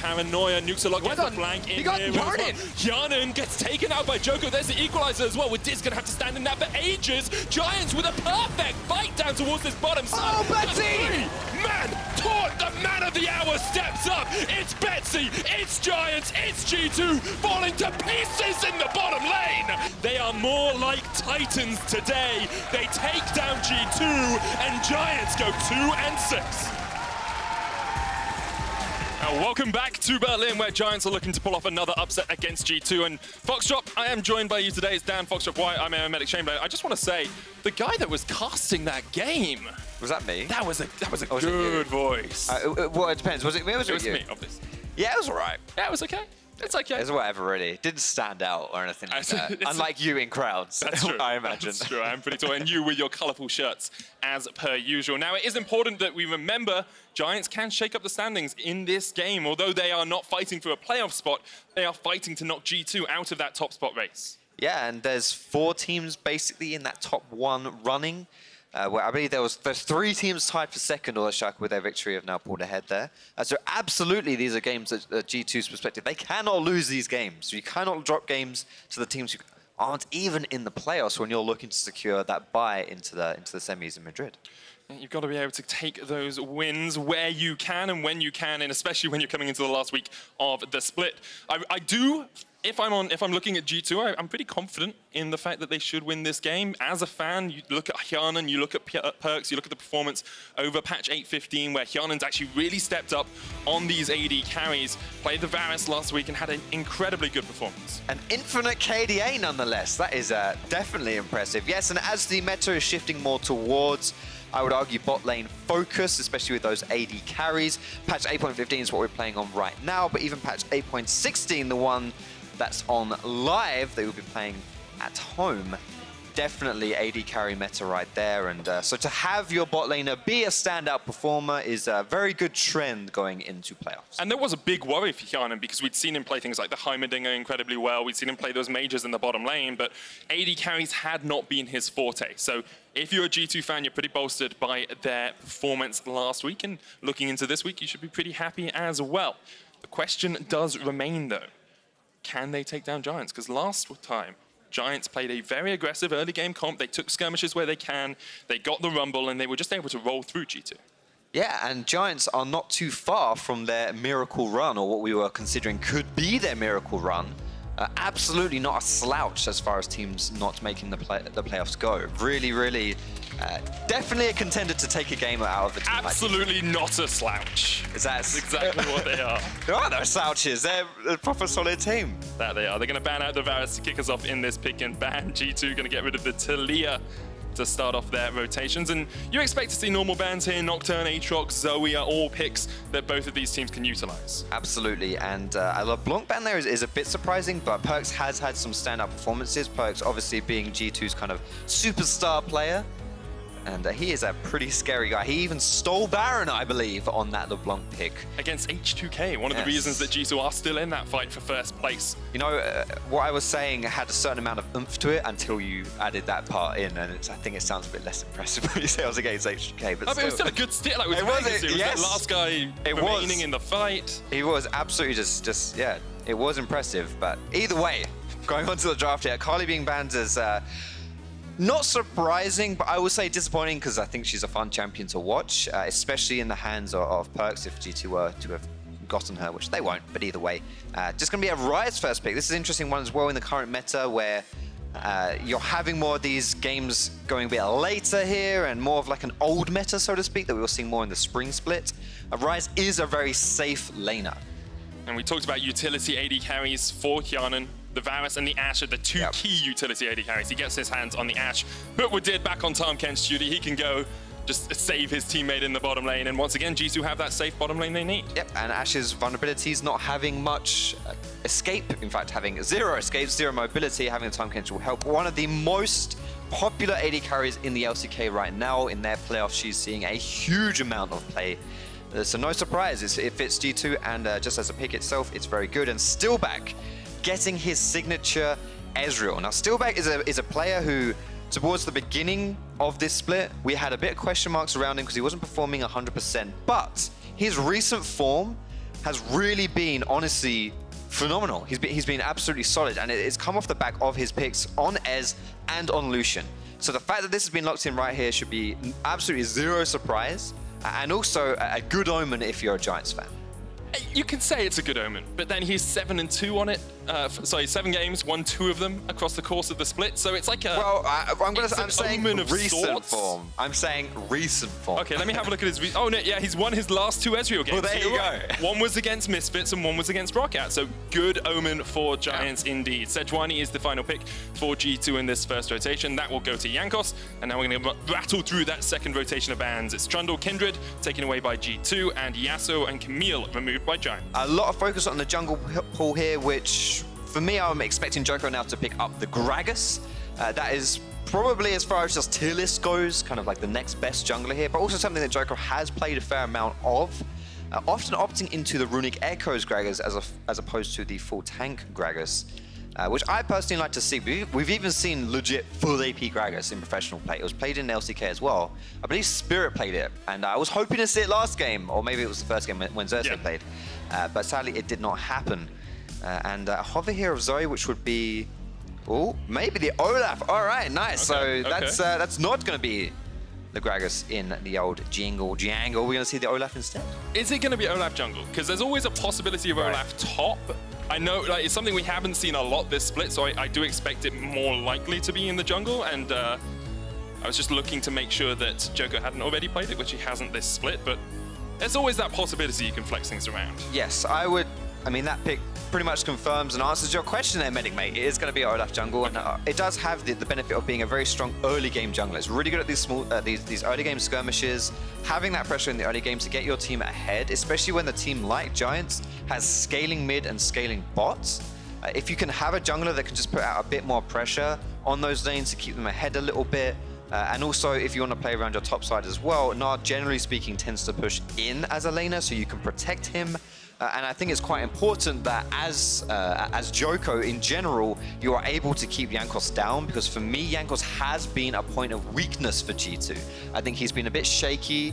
paranoia. NukesAlot gets the flank in here. Hjärnan gets taken out by Djoko. There's the equalizer as well, with Did's going to have to stand in that for ages. Giants with a perfect fight down towards this bottom side. Oh, Betsy! Man, the man of the hour steps up. It's Betsy, it's Giants, it's G2 falling to pieces in the bottom lane. They are more like Titans today. They take down G2 and Giants go 2-6. Welcome back to Berlin, where Giants are looking to pull off another upset against G2. And Foxdrop, I am joined by you today. It's Dan Foxdrop White. I'm a Medic Chamberlain. I just want to say, the guy that was casting that game. Was that me? That was a good voice. Well, it depends. Was it me or was it you? Me, obviously. Yeah, it was alright. Yeah, it was okay. It's okay. It's whatever, really. It didn't stand out or anything like that. Unlike you in crowds, that's true. I imagine. That's true. I'm pretty tall. And you with your colourful shirts, as per usual. Now, it is important that we remember Giants can shake up the standings in this game. Although they are not fighting for a playoff spot, they are fighting to knock G2 out of that top spot race. Yeah, and there's 4 teams basically in that top 1 running. Where I believe there's 3 teams tied for second, or Shaka with their victory have now pulled ahead there. So absolutely, these are games that G2's perspective, they cannot lose these games. You cannot drop games to the teams who aren't even in the playoffs when you're looking to secure that bye into the semis in Madrid. You've got to be able to take those wins where you can and when you can, and especially when you're coming into the last week of the split. I do. If I'm looking at G2, I'm pretty confident in the fact that they should win this game. As a fan, you look at Hjärnan, you look at PerkZ, you look at the performance over patch 8.15, where Hjärnan's actually really stepped up on these AD carries, played the Varus last week and had an incredibly good performance. An infinite KDA nonetheless. That is definitely impressive. Yes, and as the meta is shifting more towards, I would argue, bot lane focus, especially with those AD carries. Patch 8.15 is what we're playing on right now, but even patch 8.16, the one that's on live, they will be playing at home. Definitely AD carry meta right there. And so to have your bot laner be a standout performer is a very good trend going into playoffs. And there was a big worry for Hjärnan because we'd seen him play things like the Heimerdinger incredibly well. We'd seen him play those mages in the bottom lane, but AD carries had not been his forte. So if you're a G2 fan, you're pretty bolstered by their performance last week. And looking into this week, you should be pretty happy as well. The question does remain, though. Can they take down Giants? Because last time, Giants played a very aggressive early game comp. They took skirmishes where they can. They got the rumble, and they were just able to roll through G2. Yeah, and Giants are not too far from their miracle run, or what we were considering could be their miracle run. Absolutely not a slouch as far as teams not making the playoffs go. Really, really, definitely a contender to take a game out of the team. Absolutely not a slouch. That's exactly what they are. There are no slouches. They're a proper solid team. That they are. They're going to ban out the Varus to kick us off in this pick and ban. G2 going to get rid of the Talia to start off their rotations. And you expect to see normal bans here. Nocturne, Aatrox, Zoe are all picks that both of these teams can utilize. Absolutely. And I love Blanc ban there is a bit surprising, but PerkZ has had some standout performances. PerkZ obviously being G2's kind of superstar player. And he is a pretty scary guy. He even stole Baron, I believe, on that LeBlanc pick. Against H2K, one of the reasons that G2 are still in that fight for first place. You know, what I was saying had a certain amount of oomph to it until you added that part in, and I think it sounds a bit less impressive when you say I was against H2K. But it was still a good steal. Like, it was that last guy remaining in the fight. He was absolutely just yeah, it was impressive. But either way, going on to the draft here, Carly being banned is not surprising, but I would say disappointing because I think she's a fun champion to watch, especially in the hands of PerkZ if G2 were to have gotten her, which they won't, but either way. Just going to be a Ryze first pick. This is an interesting one as well in the current meta where you're having more of these games going a bit later here and more of like an old meta, so to speak, that we were seeing more in the spring split. Ryze is a very safe laner. And we talked about utility AD carries for Hjärnan. The Varus and the Ashe are the two key utility AD carries. He gets his hands on the Ashe, but Wadid back on Tahm Kench duty. He can go just save his teammate in the bottom lane. And once again, G2 have that safe bottom lane they need. Yep, and Ashe's vulnerabilities not having much escape. In fact, having 0 escape, 0 mobility, having a Tahm Kench will help. One of the most popular AD carries in the LCK right now. In their playoffs, she's seeing a huge amount of play. So no surprise, it fits G2, and just as a pick itself, it's very good. And Steeelback getting his signature Ezreal. Now, Steeelback is a player who, towards the beginning of this split, we had a bit of question marks around him because he wasn't performing 100%, but his recent form has really been, honestly, phenomenal. He's been absolutely solid, and it's come off the back of his picks on Ez and on Lucian. So the fact that this has been locked in right here should be absolutely zero surprise, and also a good omen if you're a Giants fan. You can say it's a good omen, but then he's 7-2 on it. 7 games, won 2 of them across the course of the split. So it's like a. Well, I'm saying omen of recent sorts. form. I'm saying recent form. Okay, let me have a look at his. Oh no, yeah, he's won his last 2 Ezreal games. Well, there you go. One was against Misfits and one was against Roccat. So good omen for Giants indeed. Sejuani is the final pick for G2 in this first rotation. That will go to Jankos, and now we're going to rattle through that second rotation of bans. It's Trundle, Kindred taken away by G2, and Yasuo and Camille removed by Giants. A lot of focus on the jungle pool here, which for me, I'm expecting Djoko now to pick up the Gragas. That is probably, as far as just tier list goes, kind of like the next best jungler here, but also something that Djoko has played a fair amount of, often opting into the Runic Echoes Gragas as opposed to the full tank Gragas, which I personally like to see. We've even seen legit full AP Gragas in professional play. It was played in LCK as well. I believe Spirit played it, and I was hoping to see it last game, or maybe it was the first game when Xerxes played, but sadly it did not happen. And a hover here of Zoe, which would be, maybe the Olaf. All right, nice. Okay, so that's not going to be the Gragas in the old Jangle. We're going to see the Olaf instead. Is it going to be Olaf jungle? Because there's always a possibility of Olaf top. I know it's something we haven't seen a lot this split, so I do expect it more likely to be in the jungle. And I was just looking to make sure that Djoko hadn't already played it, which he hasn't this split. But there's always that possibility you can flex things around. Yes, I mean, that pick pretty much confirms and answers your question there, Medic Mate. It is going to be Olaf jungle, and it does have the benefit of being a very strong early game jungler. It's really good at these early game skirmishes, having that pressure in the early game to get your team ahead, especially when the team like Giants has scaling mid and scaling bots. If you can have a jungler that can just put out a bit more pressure on those lanes to keep them ahead a little bit, and also if you want to play around your top side as well, Gnar, generally speaking, tends to push in as a laner so you can protect him. And I think it's quite important that as Djoko in general, you are able to keep Jankos down, because for me, Jankos has been a point of weakness for G2. I think he's been a bit shaky.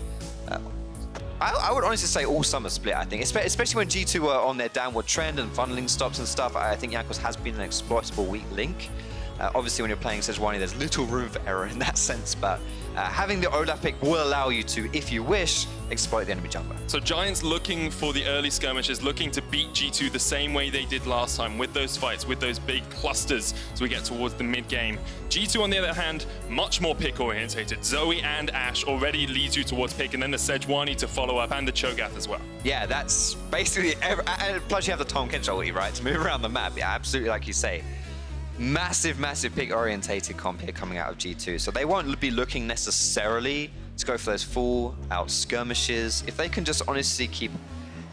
I would honestly say all summer split, I think, especially when G2 were on their downward trend and funneling stops and stuff. I think Jankos has been an exploitable weak link. Obviously, when you're playing Sejuani, there's little room for error in that sense, but having the Olaf pick will allow you to, if you wish, exploit the enemy jungler. So Giants looking for the early skirmishes, looking to beat G2 the same way they did last time, with those fights, with those big clusters as we get towards the mid-game. G2, on the other hand, much more pick-orientated. Zoe and Ashe already leads you towards pick, and then the Sejuani to follow up, and the Cho'Gath as well. Yeah, that's basically, plus you have the Tahm Kench ulti, right, to move around the map. Yeah, absolutely, like you say. Massive pick-orientated comp here coming out of G2. So they won't be looking necessarily to go for those full-out skirmishes. If they can just honestly keep...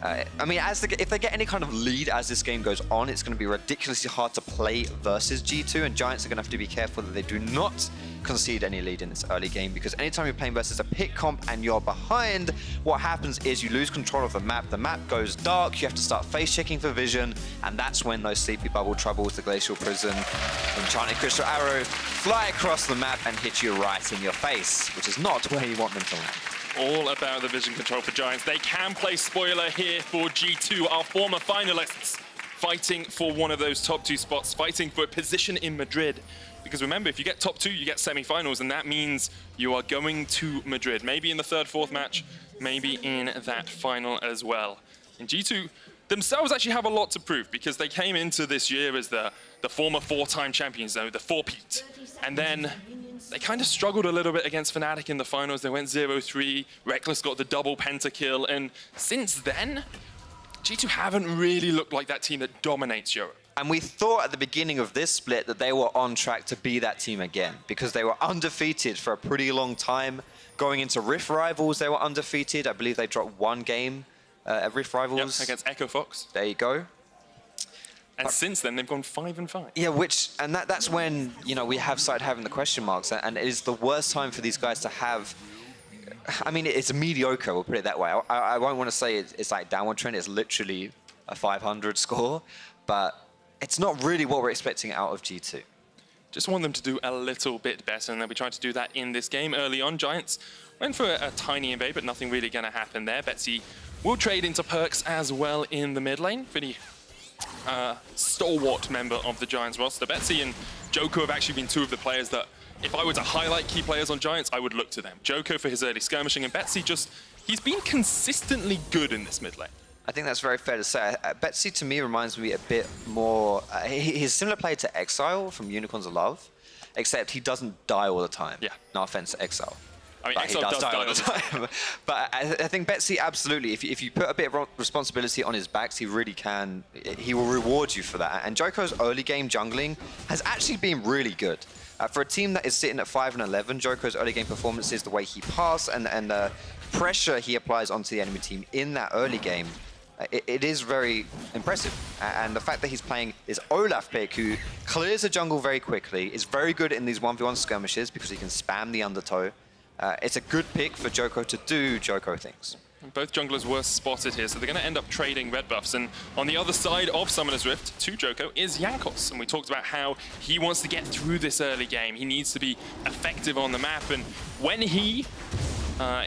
I mean, if they get any kind of lead as this game goes on, it's going to be ridiculously hard to play versus G2, and Giants are going to have to be careful that they do not concede any lead in this early game, because anytime you're playing versus a pick comp and you're behind, what happens is you lose control of the map goes dark, you have to start face-checking for vision, and that's when those Sleepy Bubble Troubles, the Glacial Prison, Enchanted Crystal Arrow fly across the map and hit you right in your face, which is not where you want them to land. All about the vision control for Giants. They can play spoiler here for G2, our former finalists, fighting for one of those top 2 spots, fighting for a position in Madrid. Because remember, if you get top 2, you get semi-finals, and that means you are going to Madrid. Maybe in the 3rd, 4th match, maybe in that final as well. And G2 themselves actually have a lot to prove, because they came into this year as the former 4-time champions, though, the 4-peat. And then they kind of struggled a little bit against Fnatic in the finals. They went 0-3. Reckless got the double pentakill. And since then, G2 haven't really looked like that team that dominates Europe. And we thought at the beginning of this split that they were on track to be that team again, because they were undefeated for a pretty long time. Going into Rift Rivals, they were undefeated. I believe they dropped 1 game at Rift Rivals. Yep, against Echo Fox. There you go. And since then, they've gone 5-5. Yeah, and that's when, you know, we have started having the question marks, and it is the worst time for these guys to have. I mean, it's mediocre, we'll put it that way. I won't want to say it's like downward trend. It's literally a 500 score, but it's not really what we're expecting out of G2. Just want them to do a little bit better, and they'll be trying to do that in this game. Early on, Giants went for a tiny invade, but nothing really going to happen there. Betsy We'll trade into PerkZ as well in the mid lane. Pretty stalwart member of the Giants roster. Betsy and Djoko have actually been two of the players that, if I were to highlight key players on Giants, I would look to them. Djoko for his early skirmishing, and Betsy he's been consistently good in this mid lane. I think that's very fair to say. Betsy, to me, reminds me a bit more... he's a similar player to Exile from Unicorns of Love, except he doesn't die all the time. Yeah. No offense to Exile. I mean, But Exile does die all the time. But I think Betsy, absolutely, if you put a bit of responsibility on his backs, he really can. He will reward you for that. And Djoko's early game jungling has actually been really good. For a team that is sitting at 5-11, Djoko's early game performances, the way he passes and the pressure he applies onto the enemy team in that early game, it is very impressive. And the fact that he's playing this Olaf pick, who clears the jungle very quickly, is very good in these 1v1 skirmishes because he can spam the undertow. It's a good pick for Djoko to do Djoko things. Both junglers were spotted here, so they're going to end up trading red buffs. And on the other side of Summoner's Rift to Djoko is Jankos. And we talked about how he wants to get through this early game. He needs to be effective on the map. And when he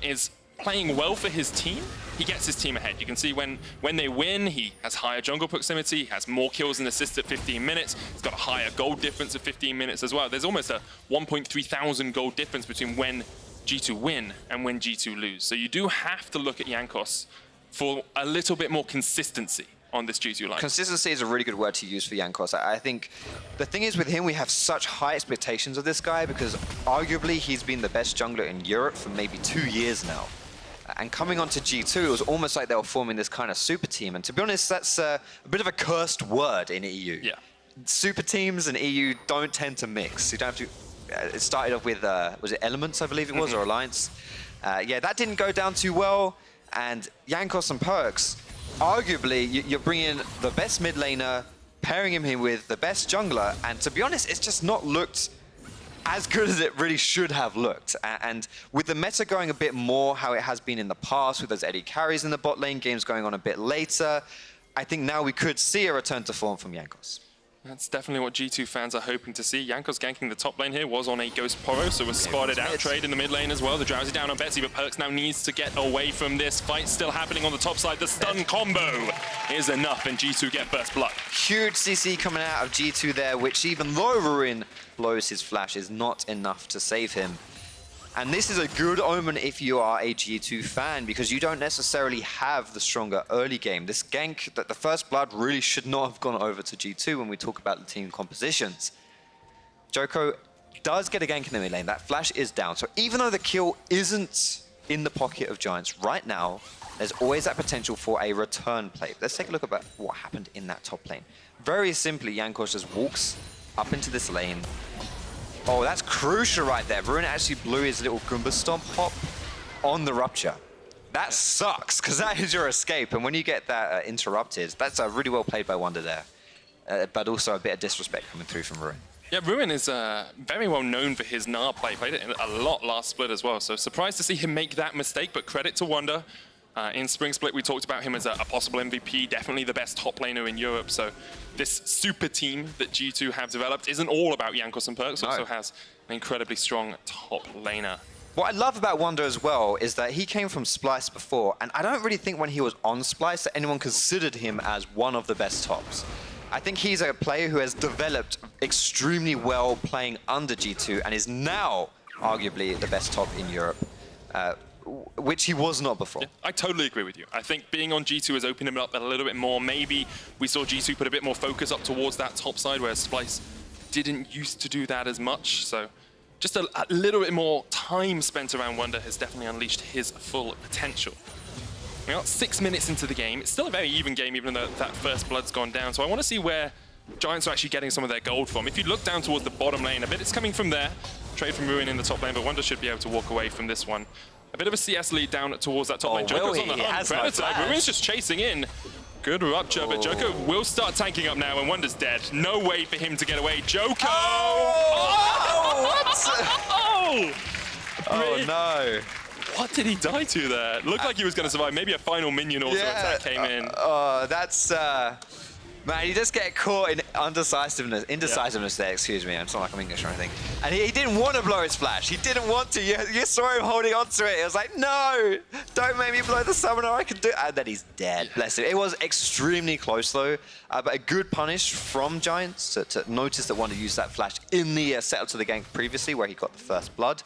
is playing well for his team, he gets his team ahead. You can see when they win, he has higher jungle proximity, he has more kills and assists at 15 minutes. He's got a higher gold difference at 15 minutes as well. There's almost a 1.3 thousand gold difference between when G2 win and when G2 lose. So you do have to look at Jankos for a little bit more consistency on this G2 line. Consistency is a really good word to use for Jankos. I think the thing is with him, we have such high expectations of this guy because arguably he's been the best jungler in Europe for maybe 2 years now. And coming onto G2, it was almost like they were forming this kind of super team. And to be honest, that's a bit of a cursed word in EU. Yeah. Super teams and EU don't tend to mix. You don't have to... It started off with, was it Elements, I believe it was, or Alliance? Yeah, that didn't go down too well. And Jankos and PerkZ, arguably, you're bringing the best mid laner, pairing him with the best jungler. And to be honest, it's just not looked as good as it really should have looked. And with the meta going a bit more how it has been in the past, with those AD carries in the bot lane, games going on a bit later, I think now we could see a return to form from Jankos. That's definitely what G2 fans are hoping to see. Jankos ganking the top lane here was on a Ghost Poro, so was spotted out. Trade in the mid lane as well. The Drowsy down on Betsy, but PerkZ now needs to get away from this. Fight still happening on the top side. The stun combo is enough, and G2 get first blood. Huge CC coming out of G2 there, which even though Ruin blows his flash, is not enough to save him. And this is a good omen if you are a G2 fan, because you don't necessarily have the stronger early game. This gank, that the first blood really should not have gone over to G2 when we talk about the team compositions. Djoko does get a gank in the mid lane. That flash is down. So even though the kill isn't in the pocket of Giants right now, there's always that potential for a return play. Let's take a look at what happened in that top lane. Very simply, Jankos just walks up into this lane. Oh, that's crucial right there. Ruin actually blew his little Goomba Stomp hop on the Rupture. That sucks, because that is your escape. And when you get that interrupted, that's really well played by Wunder there. But also a bit of disrespect coming through from Ruin. Yeah, Ruin is very well known for his Gnar play. Played it a lot last split as well. So surprised to see him make that mistake, but credit to Wunder. In Spring Split, we talked about him as a possible MVP, definitely the best top laner in Europe. So this super team that G2 have developed isn't all about Jankos and PerkZ, also has an incredibly strong top laner. What I love about Wunder as well is that he came from Splice before, and I don't really think when he was on Splice that anyone considered him as one of the best tops. I think he's a player who has developed extremely well playing under G2 and is now arguably the best top in Europe. Which he was not before. Yeah, I totally agree with you. I think being on G2 has opened him up a little bit more. Maybe we saw G2 put a bit more focus up towards that top side, where Splice didn't used to do that as much. So just a little bit more time spent around Wunder has definitely unleashed his full potential. We got 6 minutes into the game. It's still a very even game, even though that first blood's gone down. So I want to see where Giants are actually getting some of their gold from. If you look down towards the bottom lane, a bit it's coming from there. Trade from Ruin in the top lane, but Wunder should be able to walk away from this one. A bit of a CS lead down towards that top lane. Djoko's on the hunt. Predator. Ruin's just chasing in. Good Rupture, but Djoko will start tanking up now, and Wunder's dead. No way for him to get away. Djoko! Oh, oh no. What did he die to there? Looked like he was going to survive. Maybe a final minion also attack came in. That's... Man, you just get caught in indecisiveness there, excuse me. It's not like I'm English or anything. And he didn't want to blow his flash. He didn't want to. You saw him holding on to it. It was like, no, don't make me blow the summoner. I can do it. And then he's dead. Bless him. It was extremely close, though. But a good punish from Giants to notice that Wunder used that flash in the setup to the gank previously, where he got the first blood.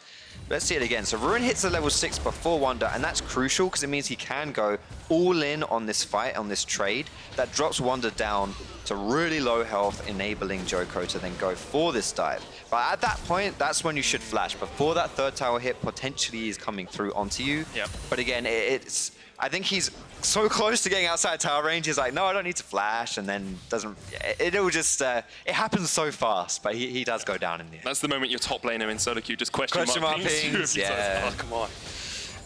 Let's see it again. So Ruin hits the level 6 before Wunder, and that's crucial because it means he can go all in on this fight, on this trade. That drops Wunder down to really low health, enabling Djoko to then go for this dive. But at that point, that's when you should flash. Before that third tower hit potentially is coming through onto you. Yep. But again, I think he's so close to getting outside tower range, he's like, no, I don't need to flash, and then doesn't, it'll just, it happens so fast, but he does go down in the end. That's the moment your top laner in solo queue just question mark pings. Yeah. Oh, come on.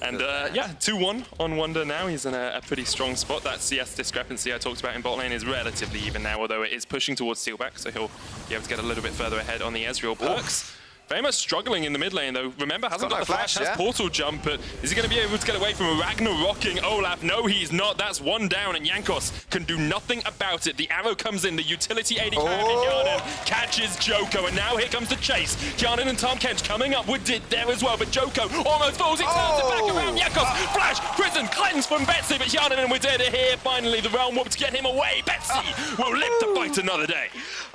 And yeah, 2-1 on Wunder now. He's in a pretty strong spot. That CS discrepancy I talked about in bot lane is relatively even now, although it is pushing towards Steeelback, so he'll be able to get a little bit further ahead on the Ezreal perks. Very much struggling in the mid lane, though. Remember, hasn't got the flash, has portal jump, but is he going to be able to get away from a Ragnarocking Olaf? No, he's not. That's one down, and Jankos can do nothing about it. The arrow comes in. The utility AD carry Hjärnan catches Djoko, and now here comes the chase. Hjärnan and Tahm Kench coming up with Wadid there as well, but Djoko almost falls. He turns it back around. Jankos, flash, prison, cleanse from Betsy, but Hjärnan and Wadid are here. Finally, the realm whoop to get him away. Betsy will live to fight another day.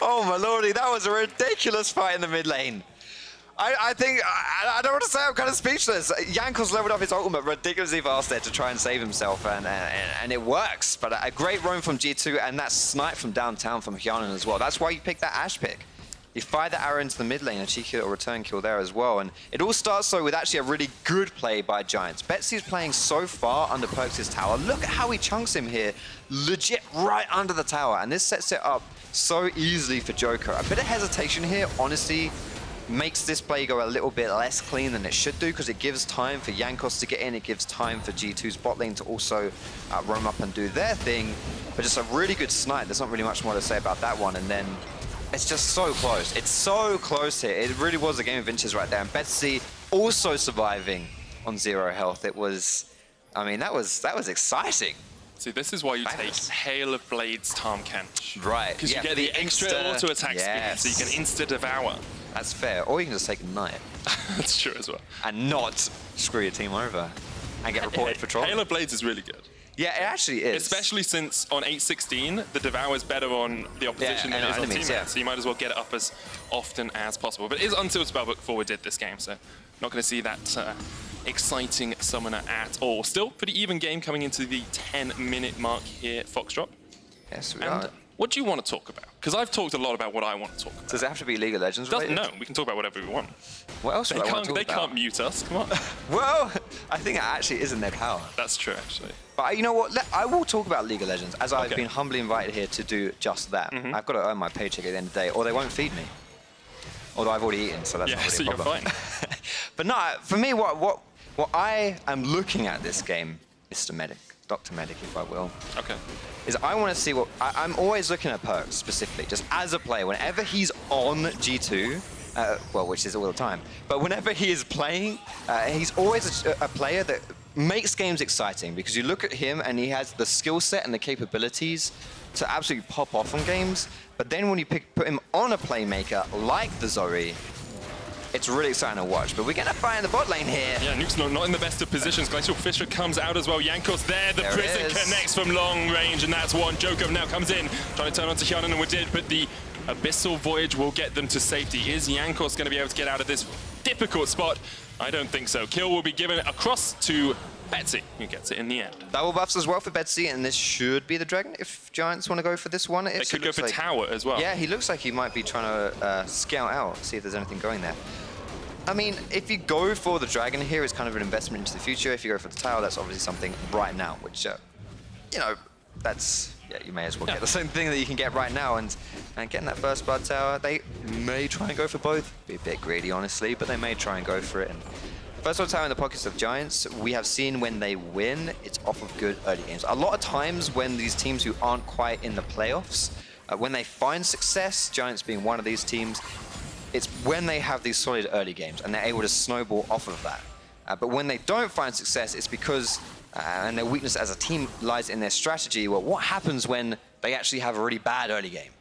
Oh, my lordy, that was a ridiculous fight in the mid lane. I think, I don't want to say, I'm kind of speechless. Jankos leveled up his ultimate ridiculously fast there to try and save himself, and it works. But a great roam from G2, and that snipe from downtown from Hjärnan as well. That's why you pick that Ashe pick. You fire the arrow into the mid lane, a cheeky little return kill there as well. And it all starts, though, with actually a really good play by Giants. Betsy's playing so far under PerkZ's tower. Look at how he chunks him here, legit right under the tower. And this sets it up so easily for Djoko. A bit of hesitation here, honestly, makes this play go a little bit less clean than it should do, because it gives time for Jankos to get in, it gives time for G2's bot lane to also roam up and do their thing. But just a really good snipe. There's not really much more to say about that one. And then it's just so close. It's so close here. It really was a game of inches right there. And Betsy also surviving on 0 health. It was, I mean, that was exciting. See, this is why you take Hail of Blades Tahm Kench. Right. Because you get the extra auto-attack speed, so you can insta-devour. That's fair. Or you can just take a knight. That's true as well. And not screw your team over and get reported for trolling. Hail of Blades is really good. Yeah, it actually is. Especially since on 8.16, the Devour is better on the opposition than it is on teammates. So you might as well get it up as often as possible. But it is until Spellbook 4 we did this game, so not going to see that exciting summoner at all. Still, pretty even game coming into the 10-minute mark here, Foxdrop. Yes, we are. What do you want to talk about? Because I've talked a lot about what I want to talk about. Does it have to be League of Legends related? No, we can talk about whatever we want. What else would I want to talk They about? can't mute us, come on. Well, I think it actually is in their power. That's true, actually. But you know what? I will talk about League of Legends, as I've been humbly invited here to do just that. I've got to earn my paycheck at the end of the day, or they won't feed me. Although I've already eaten, so that's not really a problem. You're fine. But no, for me, what I am looking at this game, Mr. Medic, Dr. Medic, if I will. Okay. Is I want to see what I'm always looking at PerkZ specifically, just as a player. Whenever he's on G2, well, which is all the time, but whenever he is playing, he's always a player that makes games exciting, because you look at him and he has the skill set and the capabilities to absolutely pop off on games. But then when you put him on a playmaker like the Zoe, it's really exciting to watch. But we're going to find the bot lane here. Yeah, Nuke's not in the best of positions. Glacial Fisher comes out as well. Jankos there. The prison connects from long range, and that's one. Djoko now comes in, trying to turn on to Hjärnan and Wadid, but the Abyssal Voyage will get them to safety. Is Jankos going to be able to get out of this difficult spot? I don't think so. Kill will be given across to Betsy, who gets it in the end. Double buffs as well for Betsy, and this should be the Dragon if Giants want to go for this one. They could go for Tower as well. Yeah, he looks like he might be trying to scout out, see if there's anything going there. I mean, if you go for the Dragon here, it's kind of an investment into the future. If you go for the Tower, that's obviously something right now, which, you know, that's, yeah, you may as well get the same thing that you can get right now. And getting that first blood tower, they may try and go for both. Be a bit greedy, honestly, but they may try and go for it. And first blood tower in the pockets of Giants, we have seen when they win, it's off of good early games. A lot of times when these teams who aren't quite in the playoffs, when they find success, Giants being one of these teams, it's when they have these solid early games and they're able to snowball off of that. But when they don't find success, it's because and their weakness as a team lies in their strategy. Well, what happens when they actually have a really bad early game?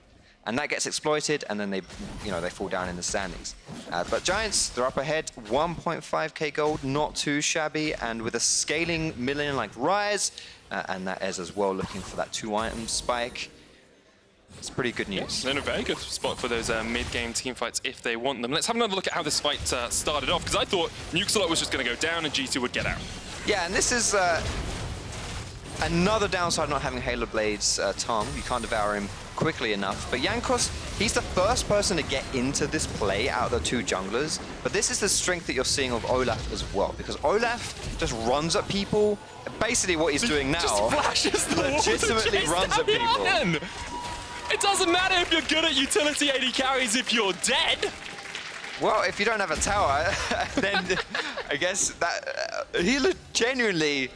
And that gets exploited, and then they fall down in the standings. But Giants, they're up ahead, 1.5k gold, not too shabby, and with a scaling mid lane like Ryze, and that Ez as well looking for that 2-item spike. It's pretty good news. They're in a very good spot for those mid-game team fights if they want them. Let's have another look at how this fight started off, because I thought SirNukesAlot was just going to go down and G2 would get out. Yeah, and this is another downside not having Halo Blades Tahm. You can't devour him quickly enough. But Jankos, he's the first person to get into this play out of the two junglers. But this is the strength that you're seeing of Olaf as well, because Olaf just runs at people. Basically what he's doing now, just flashes the legitimately runs at people. It doesn't matter if you're good at utility AD carries if you're dead. Well, if you don't have a tower, then I guess that he genuinely,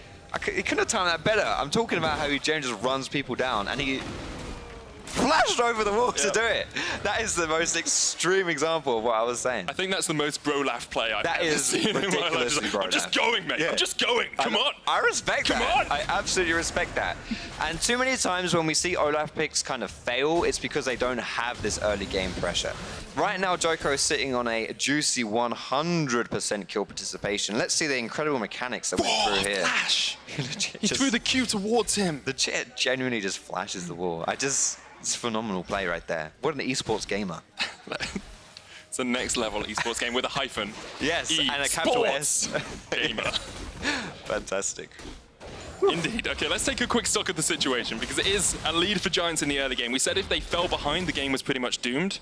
he couldn't have timed that better. I'm talking about how he genuinely just runs people down, and he flashed over the wall to do it. That is the most extreme example of what I was saying. I think that's the most bro-laugh play I've ever seen in my life. I'm just going, mate. I'm just going. Come on. I respect that. Come on. I absolutely respect that. And too many times when we see Olaf picks kind of fail, it's because they don't have this early game pressure. Right now, Djoko is sitting on a juicy 100% kill participation. Let's see the incredible mechanics that went through here. Flash! He threw the Q towards him. The chair genuinely just flashes the wall. It's phenomenal play right there. What an esports gamer. It's a next level esports game with a hyphen. Yes, and a capital S. Gamer. Fantastic. Indeed. Okay, let's take a quick stock of the situation, because it is a lead for Giants in the early game. We said if they fell behind, the game was pretty much doomed.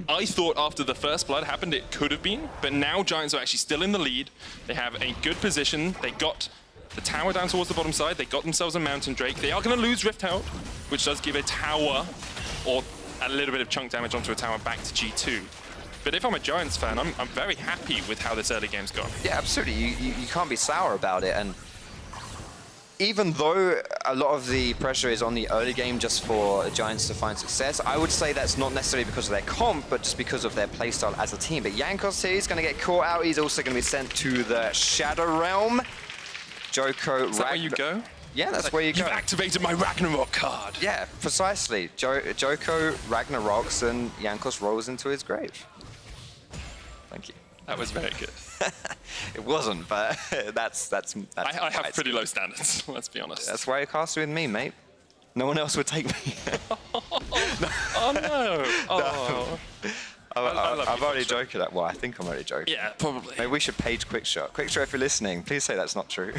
I thought after the first blood happened, it could have been, but now Giants are actually still in the lead. They have a good position. They got the tower down towards the bottom side. They got themselves a Mountain Drake. They are going to lose Rift Herald, which does give a tower or a little bit of chunk damage onto a tower back to G2. But if I'm a Giants fan, I'm very happy with how this early game's gone. Yeah, absolutely. You can't be sour about it. And even though a lot of the pressure is on the early game just for Giants to find success, I would say that's not necessarily because of their comp, but just because of their playstyle as a team. But Jankos here is going to get caught out. He's also going to be sent to the Shadow Realm. Djoko, is that where you go? Yeah, that's where you go. You've activated my Ragnarok card. Yeah, precisely. Djoko Ragnaroks, and Jankos rolls into his grave. Thank you. That was very good. It wasn't, but that's I have pretty low standards, let's be honest. That's why you cast with me, mate. No one else would take me. Oh no. Oh. I've already joked that. Well, I think I'm already joking. Yeah, probably. Maybe we should page Quickshot. Quickshot, if you're listening, please say that's not true.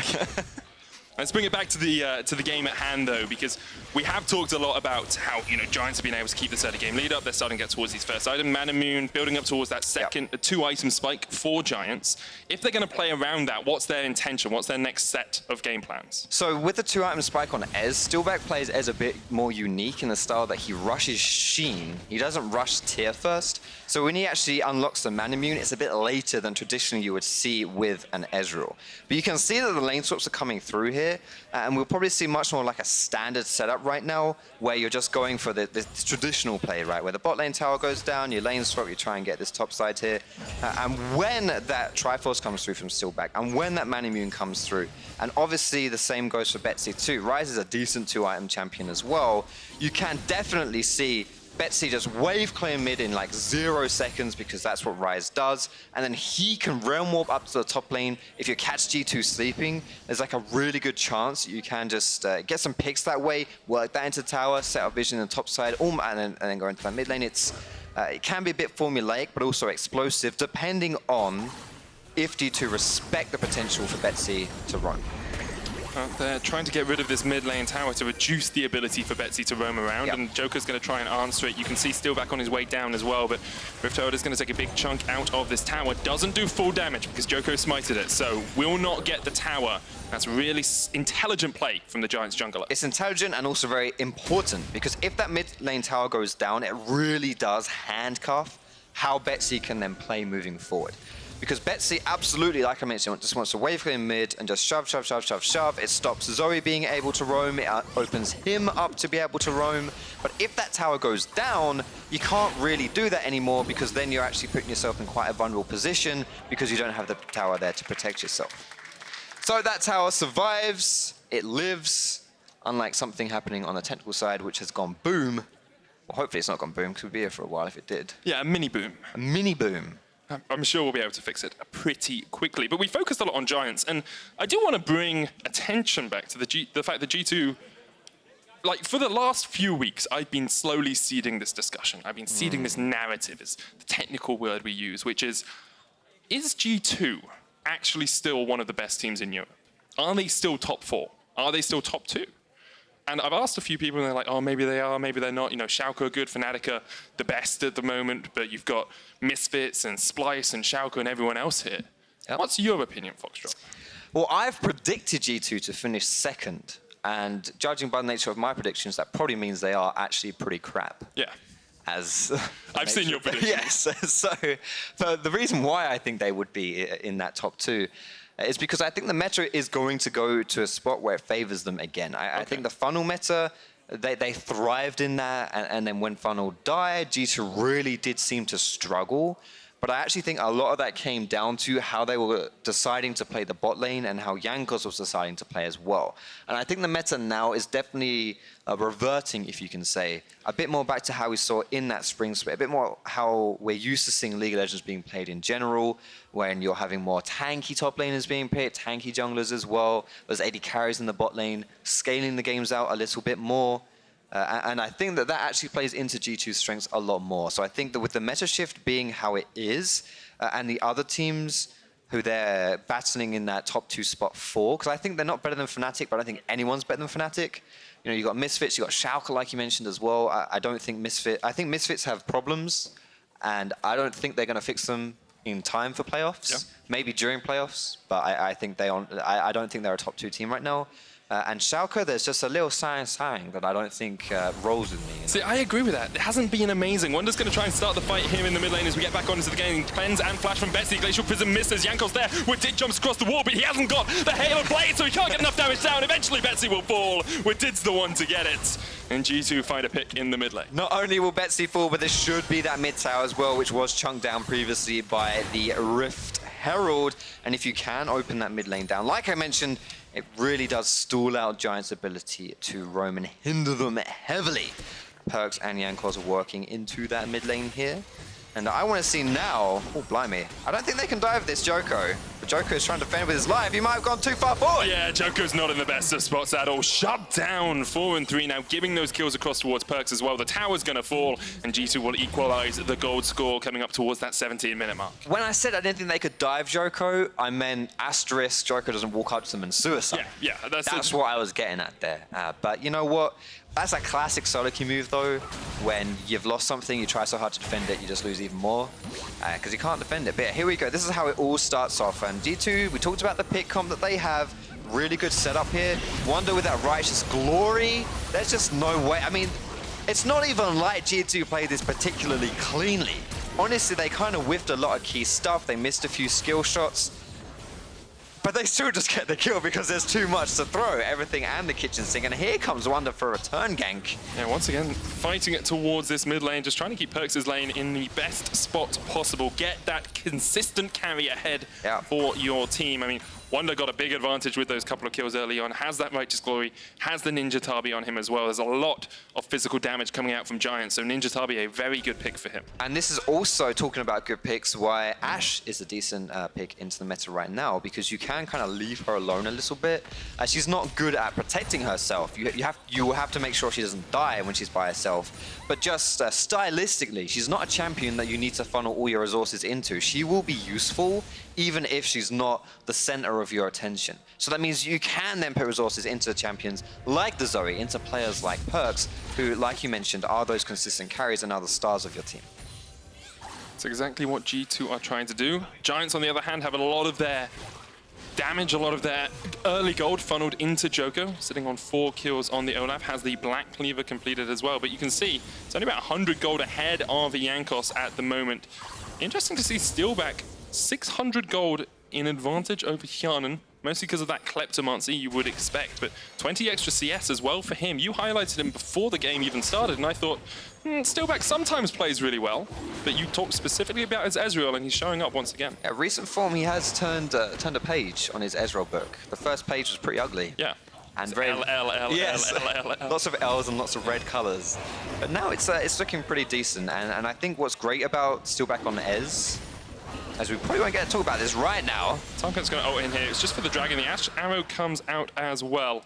Let's bring it back to the game at hand, though, because we have talked a lot about how Giants have been able to keep this early game lead up. They're starting to get towards these first item, Mana Moon, building up towards that second 2-item spike for Giants. If they're going to play around that, what's their intention? What's their next set of game plans? So with the 2-item spike on Ez, Steeelback plays Ez a bit more unique in the style that he rushes Sheen. He doesn't rush Tier first. So when he actually unlocks the Mana Moon, it's a bit later than traditionally you would see with an Ezreal. But you can see that the lane swaps are coming through here, and we'll probably see much more like a standard setup right now, where you're just going for the traditional play, right? Where the bot lane tower goes down, you lane swap, you try and get this top side here. And when that Triforce comes through from Steeelback, and when that Mana Moon comes through, and obviously the same goes for Betsy too. Ryze is a decent 2-item champion as well. You can definitely see Betsy just wave clear mid in like 0 seconds, because that's what Ryze does. And then he can realm warp up to the top lane. If you catch G2 sleeping, there's like a really good chance you can just get some picks that way, work that into tower, set up vision on the top side, and then go into that mid lane. It can be a bit formulaic, but also explosive, depending on if G2 respect the potential for Betsy to run. They're trying to get rid of this mid lane tower to reduce the ability for Betsy to roam around, and Djoko's going to try and answer it. You can see Steeelback on his way down as well, but Rift Herald is going to take a big chunk out of this tower. Doesn't do full damage because Djoko smited it, so will not get the tower. That's really intelligent play from the Giants jungler. It's intelligent and also very important, because if that mid lane tower goes down, it really does handcuff how Betsy can then play moving forward. Because Betsy absolutely, like I mentioned, just wants to wave clear mid and just shove, shove, shove, shove, shove. It stops Zoe being able to roam. It opens him up to be able to roam. But if that tower goes down, you can't really do that anymore, because then you're actually putting yourself in quite a vulnerable position because you don't have the tower there to protect yourself. So that's how it survives. It lives, unlike something happening on the technical side, which has gone boom. Well, hopefully it's not gone boom, because we'd be here for a while if it did. Yeah, a mini boom. A mini boom. I'm sure we'll be able to fix it pretty quickly. But we focused a lot on Giants, and I do want to bring attention back to the fact that G2, like, for the last few weeks, I've been slowly seeding this discussion. I've been seeding this narrative, is the technical word we use, which is G2 actually still one of the best teams in Europe? Are they still top 4? Are they still top 2? And I've asked a few people, and they're like, oh, maybe they are, maybe they're not. You know, Schalke are good, Fnatic are the best at the moment, but you've got Misfits and Splice and Schalke and everyone else here. Yep. What's your opinion, Foxdrop? Well, I've predicted G2 to finish second, and judging by the nature of my predictions, that probably means they are actually pretty crap. Yeah. As I've seen your predictions. Yes. So the reason why I think they would be in that top 2 is because I think the meta is going to go to a spot where it favors them again. I think the funnel meta, they thrived in that, and then when funnel died, G2 really did seem to struggle. But I actually think a lot of that came down to how they were deciding to play the bot lane and how Jankos was deciding to play as well. And I think the meta now is definitely reverting, if you can say, a bit more back to how we saw in that spring split, a bit more how we're used to seeing League of Legends being played in general, when you're having more tanky top laners being picked, tanky junglers as well, there's AD carries in the bot lane, scaling the games out a little bit more. And I think that actually plays into G2's strengths a lot more. So I think that with the meta shift being how it is, and the other teams who they're battling in that top 2 spot for, because I think they're not better than Fnatic, but I think anyone's better than Fnatic. You know, you got Misfits, you got Schalke, like you mentioned as well. I don't think I think Misfits have problems, and I don't think they're going to fix them in time for playoffs. Yeah. Maybe during playoffs, but I think I don't think they're a top 2 team right now. And Schalke, there's just a little sign that I don't think rolls with me. You know? See, I agree with that. It hasn't been amazing. Wunder's going to try and start the fight here in the mid lane as we get back onto the game. Cleanse and flash from Betsy. Glacial Prism misses. Jankos there. Wadid jumps across the wall, but he hasn't got the Halo blade, so he can't get enough damage down. Eventually, Betsy will fall. Wadid's the one to get it. And G2 find a pick in the mid lane. Not only will Betsy fall, but this should be that mid tower as well, which was chunked down previously by the Rift Herald. And if you can open that mid lane down, like I mentioned, it really does stall out Giants' ability to roam and hinder them heavily. PerkZ and Jankos are working into that mid lane here. And I want to see now, oh blimey, I don't think they can dive this Djoko. But Djoko is trying to defend with his life. He might have gone too far forward. Yeah, Djoko's not in the best of spots at all. Shut down, 4 and 3 now, giving those kills across towards PerkZ as well. The tower's going to fall, and G2 will equalize the gold score coming up towards that 17-minute mark. When I said I didn't think they could dive Djoko, I meant asterisk, Djoko doesn't walk up to them and suicide. Yeah, that's what I was getting at there. But you know what? That's a classic solo queue move though. When you've lost something, you try so hard to defend it, you just lose even more. Because you can't defend it. But yeah, here we go. This is how it all starts off. And G2, we talked about the pick comp that they have. Really good setup here. Wunder with that righteous glory. There's just no way. I mean, it's not even like G2 played this particularly cleanly. Honestly, they kind of whiffed a lot of key stuff. They missed a few skill shots. But they still just get the kill because there's too much to throw, everything and the kitchen sink. And here comes Wunder for a turn gank. Yeah, once again, fighting it towards this mid lane, just trying to keep PerkZ's lane in the best spot possible. Get that consistent carry ahead for your team. I mean, Wunder got a big advantage with those couple of kills early on, has that Righteous Glory, has the Ninja Tabi on him as well. There's a lot of physical damage coming out from Giants, so Ninja Tabi, a very good pick for him. And this is also, talking about good picks, why Ashe is a decent pick into the meta right now, because you can kind of leave her alone a little bit. She's not good at protecting herself. You will have to make sure she doesn't die when she's by herself. But just stylistically, she's not a champion that you need to funnel all your resources into. She will be useful, even if she's not the center of your attention. So that means you can then put resources into champions like the Zoe, into players like PerkZ, who, like you mentioned, are those consistent carries and are the stars of your team. That's exactly what G2 are trying to do. Giants, on the other hand, have a lot of their damage, a lot of their early gold funneled into Djoko, sitting on 4 kills on the Olaf, has the Black Cleaver completed as well. But you can see it's only about 100 gold ahead of Jankos at the moment. Interesting to see Steeelback 600 gold in advantage over Hjärnan. mostly because of that kleptomancy you would expect, but 20 extra CS as well for him. You highlighted him before the game even started, and I thought, Steeelback sometimes plays really well, but you talked specifically about his Ezreal, and he's showing up once again. Yeah, recent form, he has turned a page on his Ezreal book. The first page was pretty ugly. Yeah. And very yes, L. lots of L's and lots of red colors. But now it's looking pretty decent, and I think what's great about Steeelback on Ez, as we probably won't get to talk about this right now. Taham's going to ult in here. It's just for the dragon. The Ashe arrow comes out as well.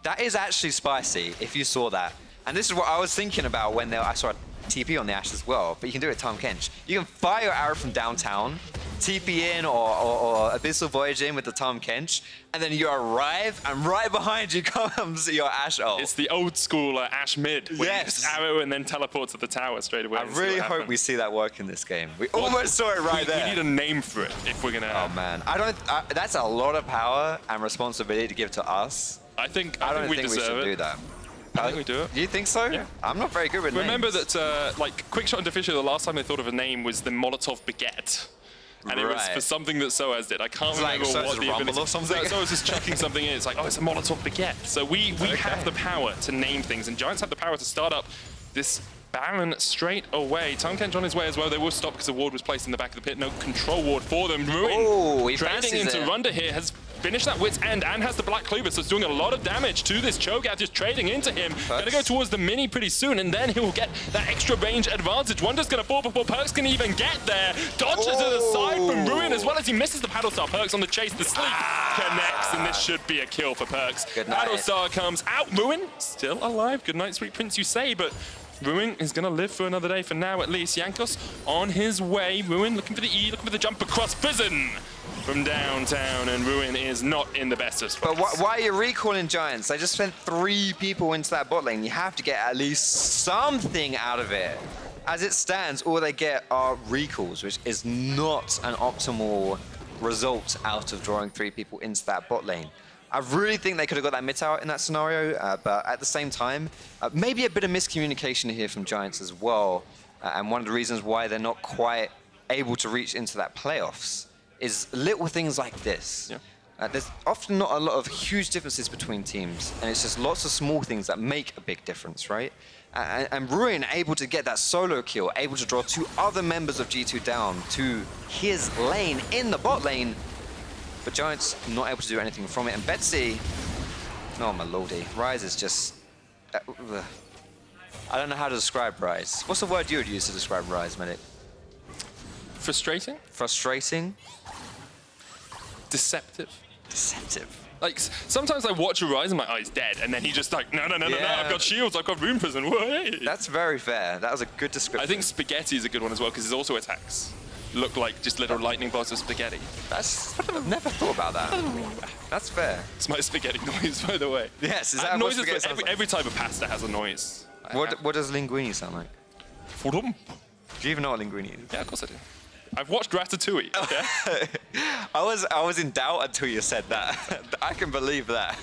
That is actually spicy, if you saw that. And this is what I was thinking about when I saw a TP on the Ashe as well, but you can do it with Tahm Kench. You can fire your arrow from downtown, TP in or Abyssal Voyage in with the Tahm Kench, and then you arrive, and right behind you comes your Ashe ult. It's the old school Ashe mid, where you just arrow and then teleport to the tower straight away. I really hope we see that work in this game. We almost saw it right there. We need a name for it if we're gonna. Oh man, that's a lot of power and responsibility to give to us. I think we deserve should do that. I think we do it. Do you think so? Yeah. I'm not very good with names. Remember that, like, Quickshot and Deficio, the last time they thought of a name was the Molotov Baguette. And it was for something that Soaz did. I can't remember what the ability or something. Soaz was just chucking something in. It's like, oh, it's a Molotov Baguette. So we have the power to name things, and Giants have the power to start up this Baron straight away. Tahm Kench on his way as well. They will stop because a ward was placed in the back of the pit. No control ward for them. Ruin trading into Wunder here has finished that Wit's End and has the Black Cleaver, so it's doing a lot of damage to this Cho'Gath, just trading into him. Gonna go towards the mini pretty soon, and then he'll get that extra range advantage. Wunder's gonna fall before PerkZ can even get there. Dodges to the side from Ruin, as well as he misses the Paddle Star. PerkZ on the chase, the sleep connects, and this should be a kill for PerkZ. Paddle Star comes out. Ruin still alive. Good night, sweet prince, you say, but Ruin is going to live for another day for now, at least. Jankos on his way. Ruin looking for the E, looking for the jump across prison from downtown, and Ruin is not in the best of spots. But why are you recalling Giants? They just sent 3 people into that bot lane. You have to get at least something out of it. As it stands, all they get are recalls, which is not an optimal result out of drawing 3 people into that bot lane. I really think they could have got that mid tower in that scenario, but at the same time, maybe a bit of miscommunication here from Giants as well. And one of the reasons why they're not quite able to reach into that playoffs is little things like this. Yeah. There's often not a lot of huge differences between teams, and it's just lots of small things that make a big difference, right? And Ruin able to get that solo kill, able to draw 2 other members of G2 down to his lane in the bot lane, but Giants not able to do anything from it. And Betsy, oh my lordy, Ryze is just, I don't know how to describe Ryze. What's the word you would use to describe Ryze, Medic? Frustrating? Frustrating? Deceptive. Deceptive. Like, sometimes I watch a Ryze and my eye's dead, and then he just like, no, I've got shields, I've got Rune Prison, whoa. That's very fair. That was a good description. I think Spaghetti is a good one as well, because his also attacks look like just little lightning bolts of spaghetti. I've never thought about that. That's fair. It's my spaghetti noise, by the way. Yes, is that what spaghetti sounds like? Every type of pasta has a noise. What does linguine sound like? Do you even know what linguine is? Yeah, of course I do. I've watched Ratatouille. Okay? I was in doubt until you said that. I can believe that.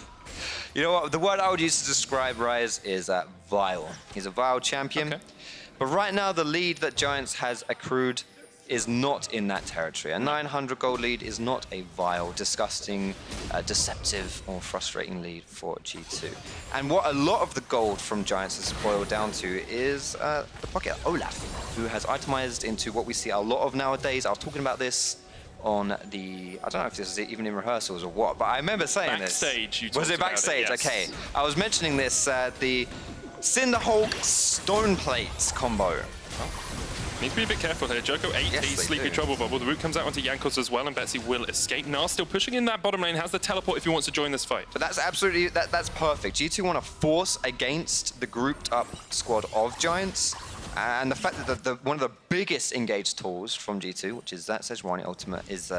You know what? The word I would use to describe Ryze is vile. He's a vile champion. Okay. But right now, the lead that Giants has accrued is not in that territory. A 900 gold lead is not a vile, disgusting, deceptive, or frustrating lead for G2. And what a lot of the gold from Giants has boiled down to is the pocket of Olaf, who has itemized into what we see a lot of nowadays. I was talking about this on the, I don't know if this was even in rehearsals or what, but I remember saying backstage, this. Was it backstage? Yes. Okay. I was mentioning this, the Cinderhulk Stone Plates combo. Oh. Need to be a bit careful here. Djoko 8, Sleepy Trouble Bubble. The root comes out onto Jankos as well, and Betsy will escape. Gnar still pushing in that bottom lane, has the teleport if he wants to join this fight. But that's absolutely, that's perfect. G2 want to force against the grouped up squad of Giants. And the fact that one of the biggest engaged tools from G2, which is that Sejuani ultimate, is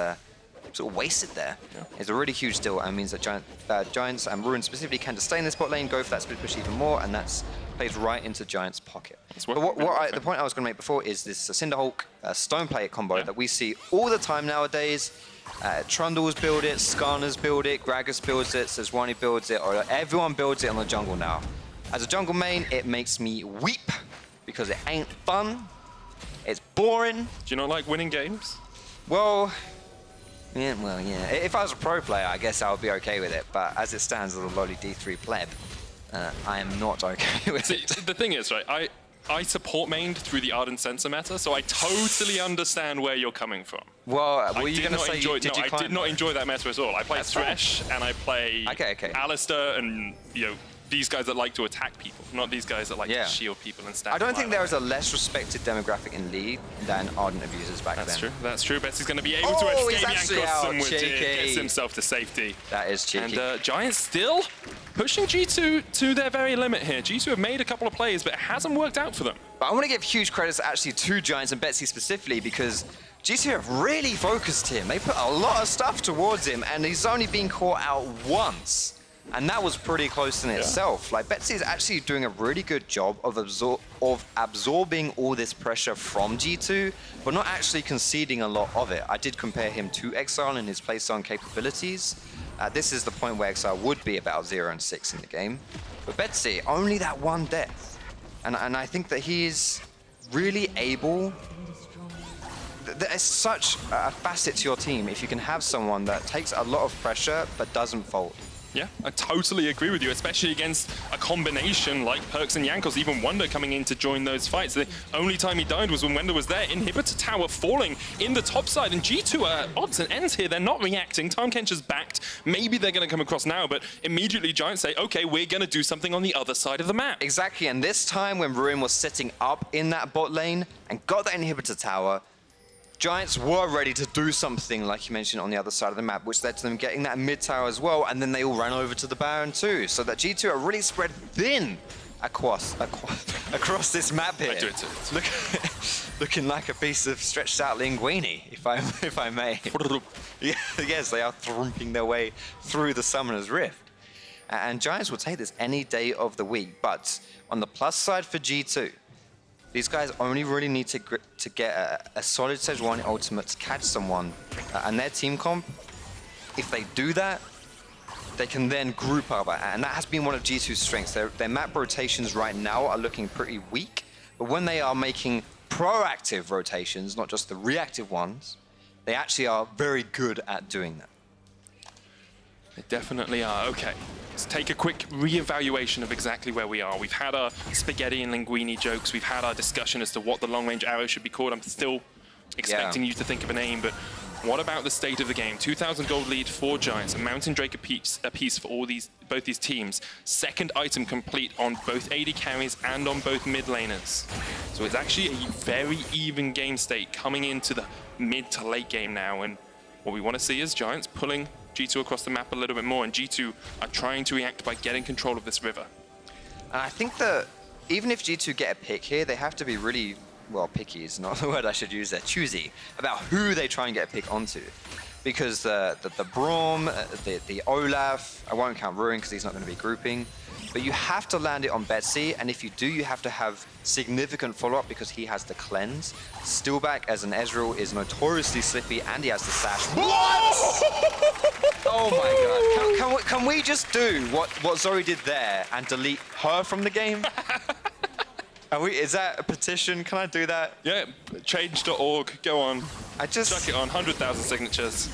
sort of wasted there. Yeah. It's a really huge deal, and means that Giants and Ruin specifically can just stay in this bot lane, go for that split push even more, and that's plays right into Giants' pocket. But the point I was going to make before is this Cinderhulk Stone Plate combo that we see all the time nowadays. Trundles build it, Skarners build it, Gragas builds it, Sejuani builds it, or everyone builds it on the jungle now. As a jungle main, it makes me weep because it ain't fun. It's boring. Do you not like winning games? Well, Yeah, well, yeah. If I was a pro player, I guess I would be okay with it. But as it stands as a lowly D3 pleb, I am not okay with it. The thing is, right, I support mained through the Ardent Sensor meta, so I totally understand where you're coming from. Well, were you going to say I did not enjoy that meta at all. I play Thresh and I play Alistair and, you know, these guys that like to attack people, not these guys that like to shield people and stand. I don't think there is a less respected demographic in League than Ardent abusers back then. That's true. That's true. Betsy's going to be able to escape Jankos and gets himself to safety. That is cheeky. And Giants still pushing G2 to their very limit here. G2 have made a couple of plays, but it hasn't worked out for them. But I want to give huge credits actually to Giants and Betsy specifically, because G2 have really focused him. They put a lot of stuff towards him, and he's only been caught out once. And that was pretty close in itself. Like, Betsy is actually doing a really good job of absorbing all this pressure from G2, but not actually conceding a lot of it. I did compare him to Exile in his playstyle capabilities. This is the point where Exile would be about 0-6 in the game. But Betsy, only that one death. And I think that he is really able... There's such a facet to your team if you can have someone that takes a lot of pressure but doesn't fold. Yeah, I totally agree with you, especially against a combination like PerkZ and Jankos, even Wunder coming in to join those fights. The only time he died was when Wunder was there. Inhibitor tower falling in the top side, and G2 are odds and ends here. They're not reacting. Tahm Kench is backed. Maybe they're going to come across now, but immediately Giants say, okay, we're going to do something on the other side of the map. Exactly, and this time when Ruin was setting up in that bot lane and got that inhibitor tower, Giants were ready to do something, like you mentioned, on the other side of the map, which led to them getting that mid tower as well, and then they all ran over to the Baron too, so that G2 are really spread thin across this map here. I do it too. Looking like a piece of stretched out linguine, if I may. Yes, they are thrumping their way through the Summoner's Rift. And Giants will take this any day of the week, but on the plus side for G2, these guys only really need to get a solid Sejuani ultimate to catch someone. And their team comp, if they do that, they can then group up. And that has been one of G2's strengths. Their map rotations right now are looking pretty weak. But when they are making proactive rotations, not just the reactive ones, they actually are very good at doing that. They definitely are. Okay, let's take a quick re-evaluation of exactly where we are. We've had our spaghetti and linguine jokes. We've had our discussion as to what the long-range arrow should be called. I'm still expecting you to think of a name, but what about the state of the game? 2,000 gold lead for Giants, a Mountain Drake apiece for both these teams. Second item complete on both AD carries and on both mid laners. So it's actually a very even game state coming into the mid to late game now, and what we want to see is Giants pulling G2 across the map a little bit more, and G2 are trying to react by getting control of this river. And I think that even if G2 get a pick here, they have to be really, well, picky is not the word I should use there, choosy, about who they try and get a pick onto. Because the Braum, the Olaf, I won't count Ruin because he's not going to be grouping, but you have to land it on Betsy, and if you do, you have to have significant follow-up because he has the cleanse. Steeelback as an Ezreal is notoriously slippy, and he has the sash. What? Oh my god. Can we just do what Zoe did there and delete her from the game? Is that a petition? Can I do that? Yeah, change.org, go on. Chuck it on, 100,000 signatures.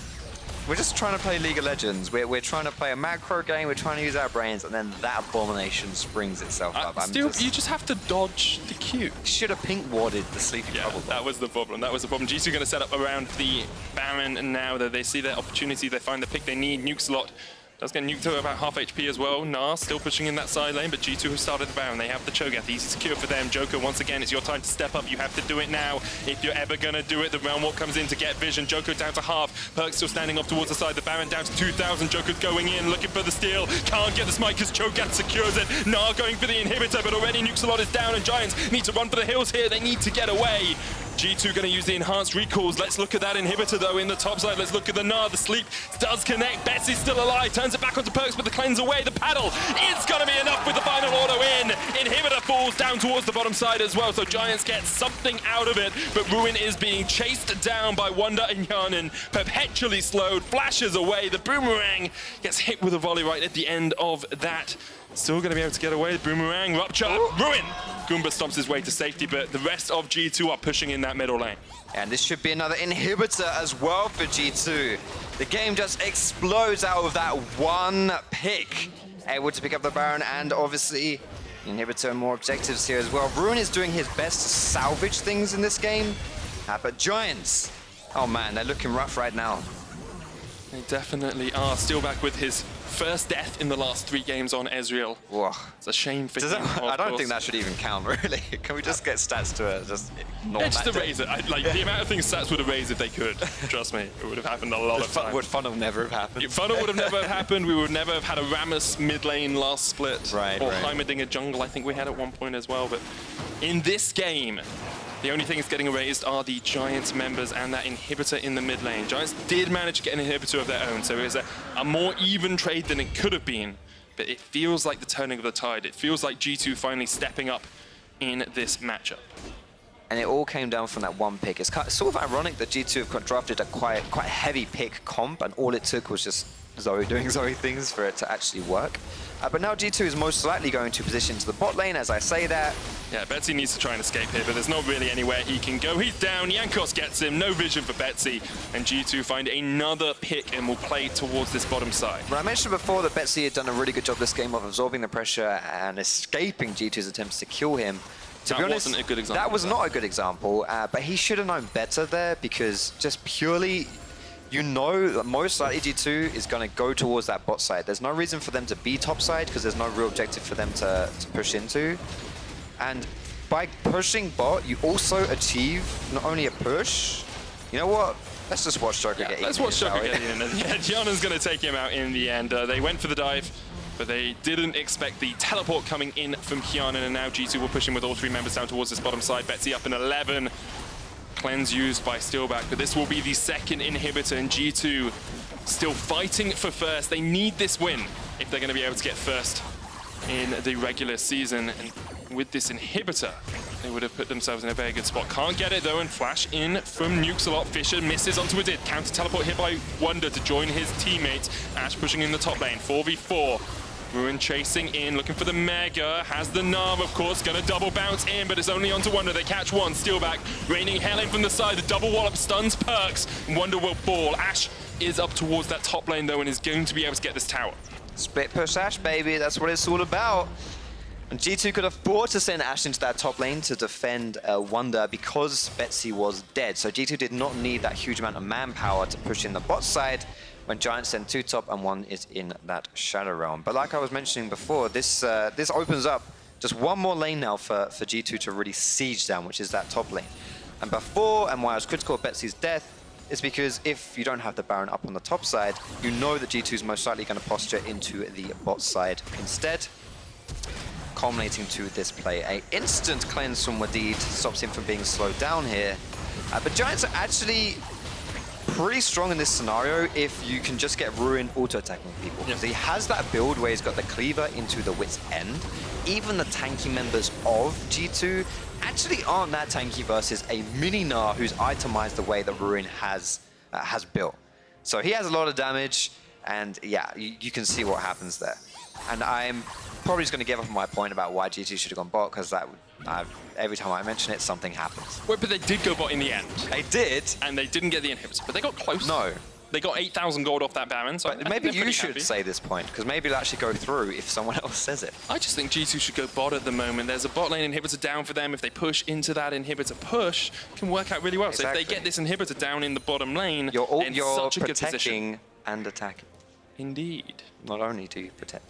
We're just trying to play League of Legends. We're trying to play a macro game, we're trying to use our brains, and then that abomination springs itself up. You just have to dodge the Q. Should have pink warded the sleepy bubble. That was the problem. That was the problem. G2 going to set up around the Baron, and now that they see their opportunity, they find the pick they need. NukesAlot does get nuked to about half HP as well. Gnar still pushing in that side lane, but G2 who started the Baron, they have the Cho'Gath, easy secure for them. Djoko, once again, it's your time to step up. You have to do it now. If you're ever going to do it, the Realm Walk comes in to get vision. Djoko down to half. PerkZ still standing off towards the side. The Baron down to 2,000. Djoko's going in, looking for the steal. Can't get the smite because Cho'Gath secures it. Gnar going for the inhibitor, but already NukesAlot is down, and Giants need to run for the hills here. They need to get away. G2 going to use the enhanced recalls. Let's look at that inhibitor, though, in the top side. Let's look at the Gnar. The sleep does connect. Betsy's still alive. Turns it back onto PerkZ, but the cleanse away. The paddle is going to be enough with the final auto in. Inhibitor falls down towards the bottom side as well, so Giants get something out of it, but Ruin is being chased down by Wunder and Hjärnan, perpetually slowed, flashes away. The boomerang gets hit with a volley right at the end of that. Still going to be able to get away. Boomerang, rupture, Ruin! Goomba stomps his way to safety, but the rest of G2 are pushing in that middle lane. And this should be another inhibitor as well for G2. The game just explodes out of that one pick. Able to pick up the Baron, and obviously inhibitor more objectives here as well. Ruin is doing his best to salvage things in this game. But Giants, oh man, they're looking rough right now. They definitely are. Steeelback with his first death in the last 3 games on Ezreal. Whoa. It's a shame for him. I don't think that should even count, really. Can we just get stats to it? Just ignore that. Just erase it. Like, the amount of things stats would erase if they could. Trust me, it would have happened a lot of times. Would funnel never have happened? Funnel would have never happened. We would never have had a Rammus mid lane last split. Right, or right. Heimerdinger jungle, I think we had at one point as well. But in this game, the only thing that's getting erased are the Giants members and that inhibitor in the mid lane. Giants did manage to get an inhibitor of their own, so it was a more even trade than it could have been. But it feels like the turning of the tide. It feels like G2 finally stepping up in this matchup. And it all came down from that one pick. It's sort of ironic that G2 have got drafted a quite heavy pick comp, and all it took was just Zoe doing Zoe things for it to actually work. But now G2 is most likely going to position to the bot lane, as I say that. Yeah, Betsy needs to try and escape here, but there's not really anywhere he can go. He's down, Jankos gets him, no vision for Betsy, and G2 find another pick and will play towards this bottom side. But I mentioned before that Betsy had done a really good job this game of absorbing the pressure and escaping G2's attempts to kill him. To be honest, wasn't a good example. That was not a good example, but he should have known better there, because just purely, you know that most likely G2 is going to go towards that bot side. There's no reason for them to be top side, because there's no real objective for them to push into. And by pushing bot, you also achieve not only a push, you know what? Let's just watch Djoko get eaten. Let's watch Djoko get eaten. Yeah, Hjärnan's going to take him out in the end. They went for the dive, but they didn't expect the teleport coming in from Hjärnan, and now G2 will push in with all 3 members down towards this bottom side. Betsy up in 11. Cleanse used by Steeelback, but this will be the second inhibitor, and G2 still fighting for first. They need this win if they're going to be able to get first in the regular season. And with this inhibitor, they would have put themselves in a very good spot. Can't get it though, and flash in from NukesAlot. Fisher misses onto Wadid. Counter teleport hit by Wunder to join his teammates. Ashe pushing in the top lane. 4v4. Ruin chasing in, looking for the Mega, has the Gnar, of course, gonna double bounce in, but it's only onto Wunder. They catch one, Steeelback, raining hell in from the side, the double wallop stuns PerkZ, Wunder will fall. Ashe is up towards that top lane though, and is going to be able to get this tower. Split push Ashe, baby, that's what it's all about. And G2 could afford to send Ashe into that top lane to defend Wunder because Betsy was dead. So G2 did not need that huge amount of manpower to push in the bot side when Giants send 2 top and 1 is in that Shadow Realm. But like I was mentioning before, this opens up just one more lane now for G2 to really siege down, which is that top lane. And before, and why I was critical of Betsy's death, is because if you don't have the Baron up on the top side, you know that G2 is most likely going to posture into the bot side instead, culminating to this play. An instant cleanse from Wadid stops him from being slowed down here. But Giants are actually pretty strong in this scenario if you can just get Ruin auto-attacking people. Yeah. So he has that build where he's got the cleaver into the wit's end. Even the tanky members of G2 actually aren't that tanky versus a mini Gnar who's itemized the way that Ruin has built. So he has a lot of damage, and yeah, you can see what happens there. And I'm probably just going to give up on my point about why G2 should have gone bot, because that every time I mention it, something happens. Well, but they did go bot in the end. They did. And they didn't get the inhibitor, but they got close. No. They got 8,000 gold off that Baron, so maybe you should say this point, because maybe it'll actually go through if someone else says it. I just think G2 should go bot at the moment. There's a bot lane inhibitor down for them. If they push into that inhibitor push, it can work out really well. Exactly. So if they get this inhibitor down in the bottom lane, You're in such a good position. protecting and attacking. Indeed. Not only do you protect,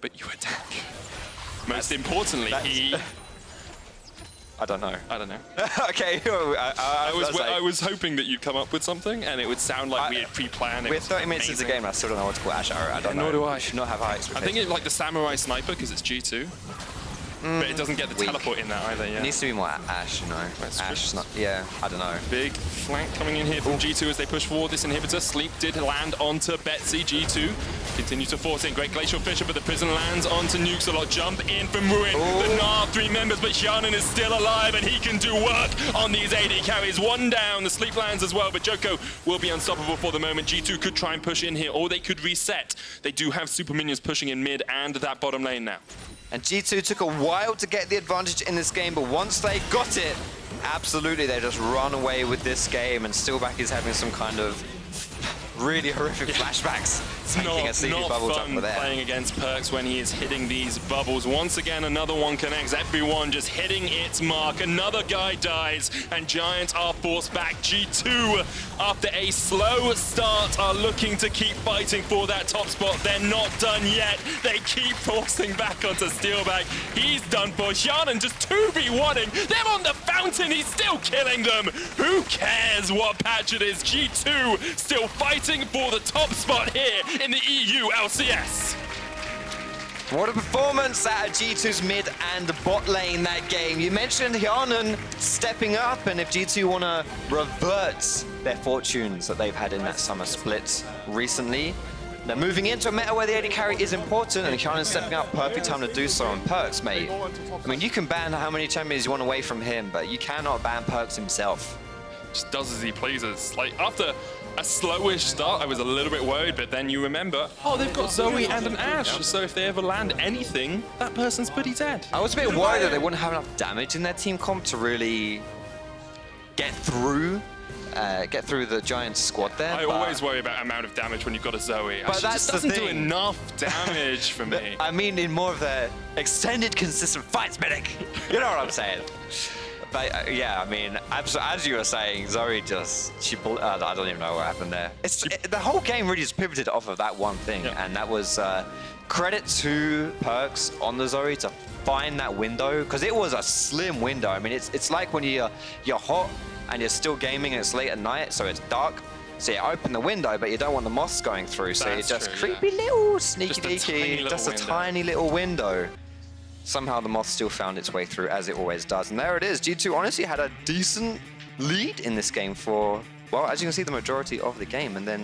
but you attack. Most importantly, he... I don't know. I don't know. Okay. I was hoping that you'd come up with something, and it would sound like we had pre-planned. We're 30 minutes into the game, I still don't know what to call Ashe. I don't know. Nor do I. You should not have high expectations. I think it's like the Samurai Sniper, because it's G2. but it doesn't get the teleport in there either. Yeah. It needs to be more Ashe, you know. Ashe's not. Yeah, I don't know. Big flank coming in here from G2 as they push forward this inhibitor. Sleep did land onto Betsy. G2 continue to force in. Great Glacial Fissure, but the prison lands onto SirNukesAlot. Jump in from Ruin. The Gnar, 3 members, but Hjärnan is still alive and he can do work on these AD carries. 1 down. The Sleep lands as well, but Djoko will be unstoppable for the moment. G2 could try and push in here, or they could reset. They do have super minions pushing in mid and that bottom lane now. And G2 took a while to get the advantage in this game, but once they got it, absolutely, they just run away with this game, and Steeelback is having some kind of really horrific flashbacks. It's not fun playing against PerkZ when he is hitting these bubbles. Once again, another one connects. Everyone just hitting its mark. Another guy dies, and Giants are forced back. G2, after a slow start, are looking to keep fighting for that top spot. They're not done yet. They keep forcing back onto Steeelback. He's done for. Hjärnan just 2v1ing. They're on the fountain. He's still killing them. Who cares what patch it is? G2 still fighting for the top spot here in the EU LCS. What a performance out of G2's mid and bot lane that game. You mentioned Hjärnan stepping up, and if G2 want to revert their fortunes that they've had in that summer split recently, they're moving into a meta where the AD carry is important, and Hjärnan stepping up, perfect time to do so. And PerkZ, mate, I mean, you can ban how many champions you want away from him, but you cannot ban PerkZ himself. Just does as he pleases. Like, after a slowish start, I was a little bit worried, but then you remember, oh, they've got Zoe and an Ashe, so if they ever land anything, that person's pretty dead. I was a bit worried that they wouldn't have enough damage in their team comp to really get through the Giants squad there. I always worry about amount of damage when you've got a Zoe. But she just doesn't do enough damage for me. I mean, in more of the extended, consistent fights, medic. You know what I'm saying? But yeah, I mean, as you were saying, Zoe just, I don't even know what happened there. The whole game really just pivoted off of that one thing, and that was credit to PerkZ on the Zoe to find that window, because it was a slim window. I mean, it's like when you're hot and you're still gaming and it's late at night, so it's dark. So you open the window, but you don't want the moths going through, so you just creepy little sneaky deaky, just a tiny little window. Somehow the moth still found its way through, as it always does. And there it is. G2 honestly had a decent lead in this game for, well, as you can see, the majority of the game. And then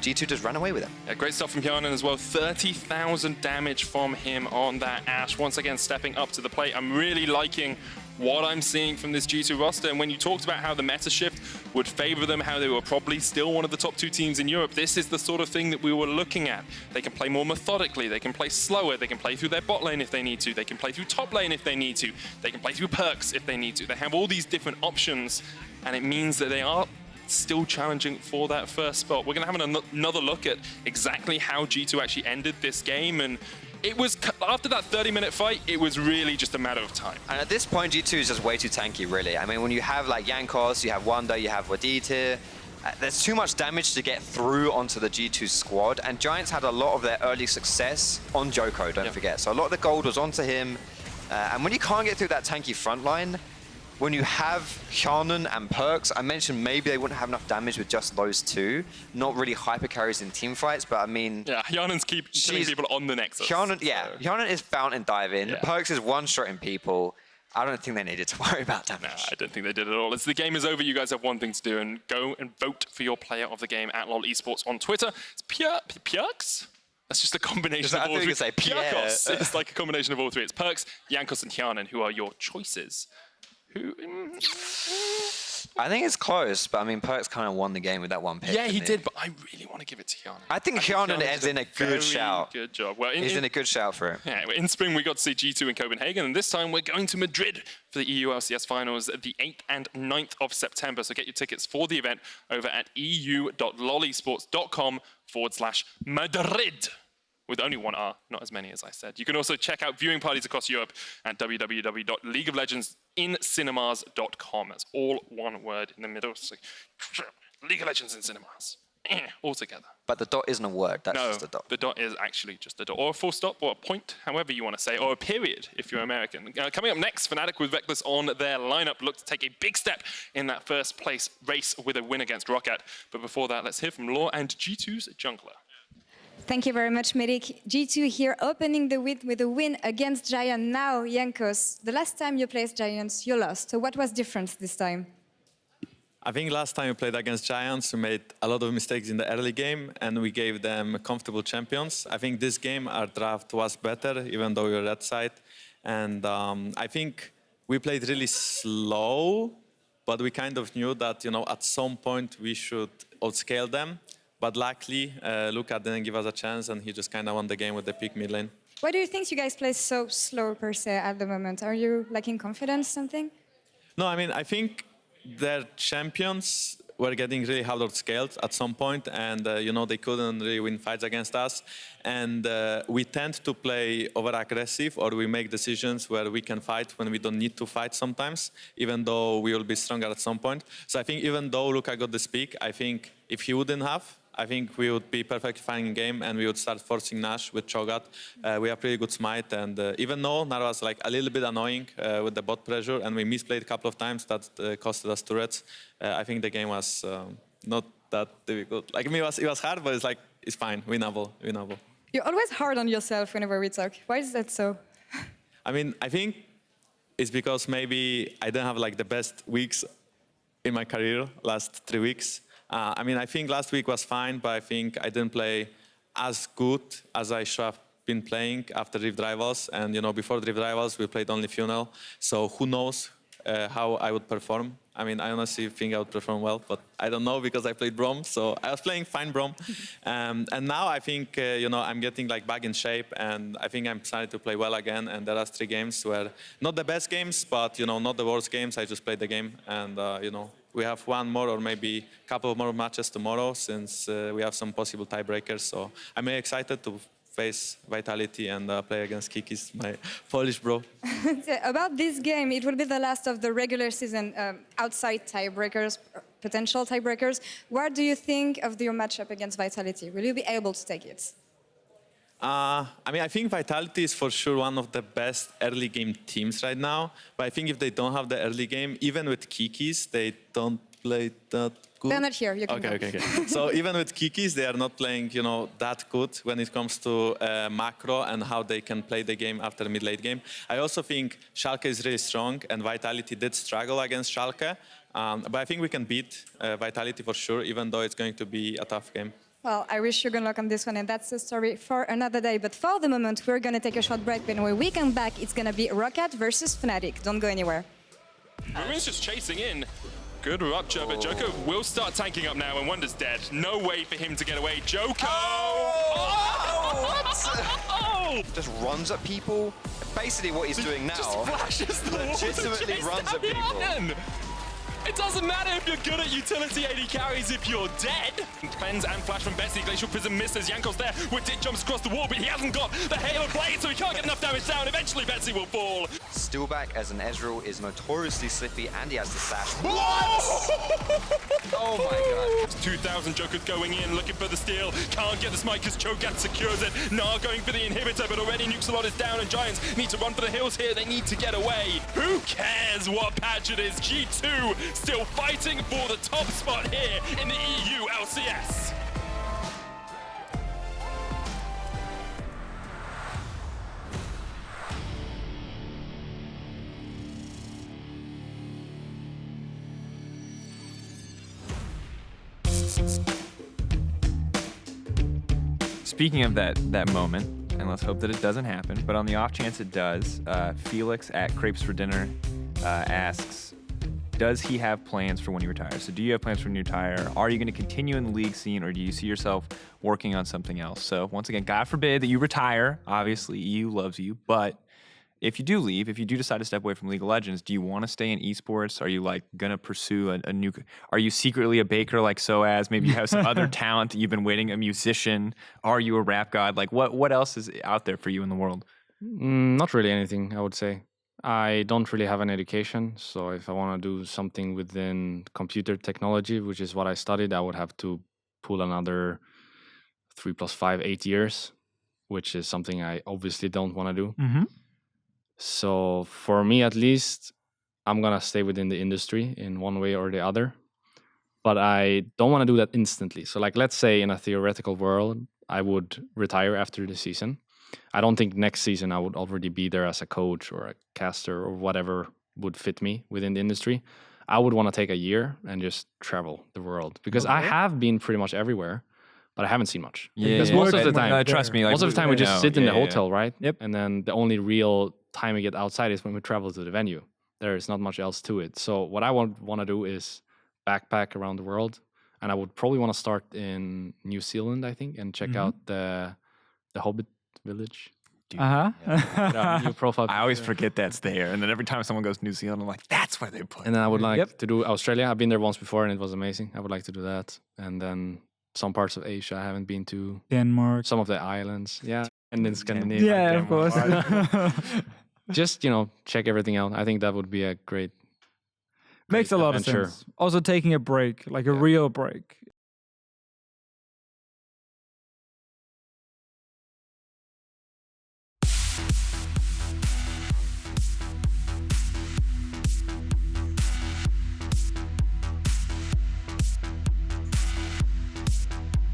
G2 just ran away with it. Yeah, great stuff from Hjärnan as well. 30,000 damage from him on that Ashe. Once again, stepping up to the plate. I'm really liking what I'm seeing from this G2 roster. And when you talked about how the meta shift would favor them, how they were probably still one of the top 2 teams in Europe, this is the sort of thing that we were looking at. They can play more methodically, they can play slower, they can play through their bot lane if they need to, they can play through top lane if they need to, they can play through PerkZ if they need to. They have all these different options, and it means that they are still challenging for that first spot. We're going to have another look at exactly how G2 actually ended this game, and it was, after that 30-minute fight, it was really just a matter of time. And at this point, G2 is just way too tanky, really. I mean, when you have like Jankos, you have Wunder, you have Wadid here, there's too much damage to get through onto the G2 squad, and Giants had a lot of their early success on Djoko, don't forget. So a lot of the gold was onto him, and when you can't get through that tanky front line, when you have Hjärnan and PerkZ, I mentioned maybe they wouldn't have enough damage with just those two. Not really hyper carries in team fights, but I mean... Yeah, Hjärnan's killing people on the Nexus. Hjärnan is fountain diving. Yeah. PerkZ is one-shotting people. I don't think they needed to worry about damage. No, I don't think they did at all. As the game is over, you guys have one thing to do, and go and vote for your player of the game at LOL Esports on Twitter. It's PerkZ? That's just a combination of all three. Jankos. It's like a combination of all three. It's PerkZ, Jankos, and Hjärnan, who are your choices. I think it's close, but I mean, PerkZ kind of won the game with that one pick. Yeah, he did, but I really want to give it to Hjärnan. I think Hjärnan is in a good shout. Good job. Well, he's in a good shout for it. Yeah, in spring, we got to see G2 in Copenhagen, and this time we're going to Madrid for the EU LCS Finals the 8th and 9th of September. So get your tickets for the event over at eu.lolesports.com/Madrid. With only one R, not as many as I said. You can also check out viewing parties across Europe at www.leagueoflegendsincinemas.com. That's all one word in the middle. So, League of Legends in cinemas. All together. But the dot isn't a word, that's just a dot. The dot is actually just a dot, or a full stop, or a point, however you want to say, or a period if you're American. Coming up next, Fnatic with Reckless on their lineup look to take a big step in that first place race with a win against Roccat. But before that, let's hear from Laure and G2's jungler. Thank you very much, Medic. G2 here opening the week with a win against Giant. Now, Jankos, the last time you played Giants, you lost. So what was different this time? I think last time we played against Giants, we made a lot of mistakes in the early game, and we gave them comfortable champions. I think this game, our draft was better, even though we were red side. And I think we played really slow, but we kind of knew that, at some point we should outscale them. But luckily, Luka didn't give us a chance, and he just kind of won the game with the pick mid lane. Why do you think you guys play so slow per se at the moment? Are you lacking confidence, something? No, I mean, I think their champions were getting really hard outscaled at some point, and they couldn't really win fights against us. And we tend to play over-aggressive, or we make decisions where we can fight when we don't need to fight sometimes, even though we will be stronger at some point. So I think even though Luka got this pick, I think if he wouldn't have, I think we would be perfectly fine in game, and we would start forcing Nash with Cho'Gath. We have pretty good smite, and even though Gnar was like a little bit annoying with the bot pressure, and we misplayed a couple of times, that costed us turrets. I think the game was not that difficult. Like, I mean, it was hard, but it's fine, winnable. You're always hard on yourself whenever we talk. Why is that so? I mean, I think it's because maybe I didn't have like the best weeks in my career last 3 weeks. I think last week was fine, but I think I didn't play as good as I should have been playing after Rift Rivals. And, before the Rift Rivals, we played only Funnel. So who knows how I would perform. I mean, I honestly think I would perform well, but I don't know because I played Braum. So I was playing fine Braum. And now I think, I'm getting back in shape, and I think I'm excited to play well again. And there are 3 games where, not the best games, but, not the worst games. I just played the game, and, we have one more or maybe a couple of more matches tomorrow, since we have some possible tiebreakers. So I'm very excited to face Vitality and play against Kikis, my Polish bro. About this game, it will be the last of the regular season outside tiebreakers, potential tiebreakers. What do you think of your matchup against Vitality? Will you be able to take it? I think Vitality is for sure one of the best early game teams right now. But I think if they don't have the early game, even with Kikis, they don't play that good. They're not here. You can Okay. So even with Kikis, they are not playing, that good when it comes to macro and how they can play the game after mid-late game. I also think Schalke is really strong, and Vitality did struggle against Schalke. But I think we can beat Vitality for sure, even though it's going to be a tough game. Well, I wish you good luck on this one, and that's the story for another day. But for the moment, we're going to take a short break. But when we come back, it's going to be Roccat versus Fnatic. Don't go anywhere. Everyone's just chasing in. Good rupture, but Djoko will start tanking up now, and Wunder's dead. No way for him to get away. Djoko! What? Just runs at people. Basically what he's doing now. Just flashes the wall to legitimately chase runs down at people. Hjärnan. It doesn't matter if you're good at utility AD carries if you're dead. Cleanse and flash from Betsy. Glacial Prism misses. Jankos there. Wadid jumps across the wall, but he hasn't got the Halo blade, so he can't get enough damage down. Eventually, Betsy will fall. Steeelback as an Ezreal is notoriously slippy, and he has the slash. What? Oh my god. 2,000 Jokers going in, looking for the steal. Can't get the smite because Cho'Gath secures it. Gnar going for the inhibitor, but already NukesAlot is down, and Giants need to run for the hills here. They need to get away. Who cares what patch it is? G2 still fighting for the top spot here in the EU LCS. Speaking of that moment, and let's hope that it doesn't happen, but on the off chance it does, Felix at Crepes for Dinner asks, does he have plans for when he retires? So do you have plans for when you retire? Are you going to continue in the league scene, or do you see yourself working on something else? So once again, God forbid that you retire. Obviously, EU loves you, but if you do leave, if you do decide to step away from League of Legends, do you want to stay in esports? Are you gonna pursue a new? Are you secretly a baker like Soaz? Maybe you have some other talent that you've been waiting. A musician? Are you a rap god? What else is out there for you in the world? Not really anything, I would say. I don't really have an education, so if I want to do something within computer technology, which is what I studied, I would have to pull another 3 + 5, 8 years, which is something I obviously don't want to do. Mm-hmm. So for me, at least, I'm going to stay within the industry in one way or the other. But I don't want to do that instantly. So let's say in a theoretical world, I would retire after the season. I don't think next season I would already be there as a coach or a caster or whatever would fit me within the industry. I would want to take a year and just travel the world because I have been pretty much everywhere, but I haven't seen much. Yeah, because most of the time, trust me, like, most of the time we just sit in the hotel, right? Yep. And then the only real time we get outside is when we travel to the venue. There is not much else to it. So what I want to do is backpack around the world, and I would probably want to start in New Zealand, I think, and check out the Hobbit village. New profile. I always forget that's there, and then every time someone goes to New Zealand, I'm like, that's where they play. And then I would like to do Australia. I've been there once before, and it was amazing. I would like to do that. And then some parts of Asia I haven't been to. Denmark. Some of the islands, and then Scandinavia. Yeah, of course. Just, check everything out. I think that would be a great Makes a lot of adventure. sense. Also taking a break, like a real break.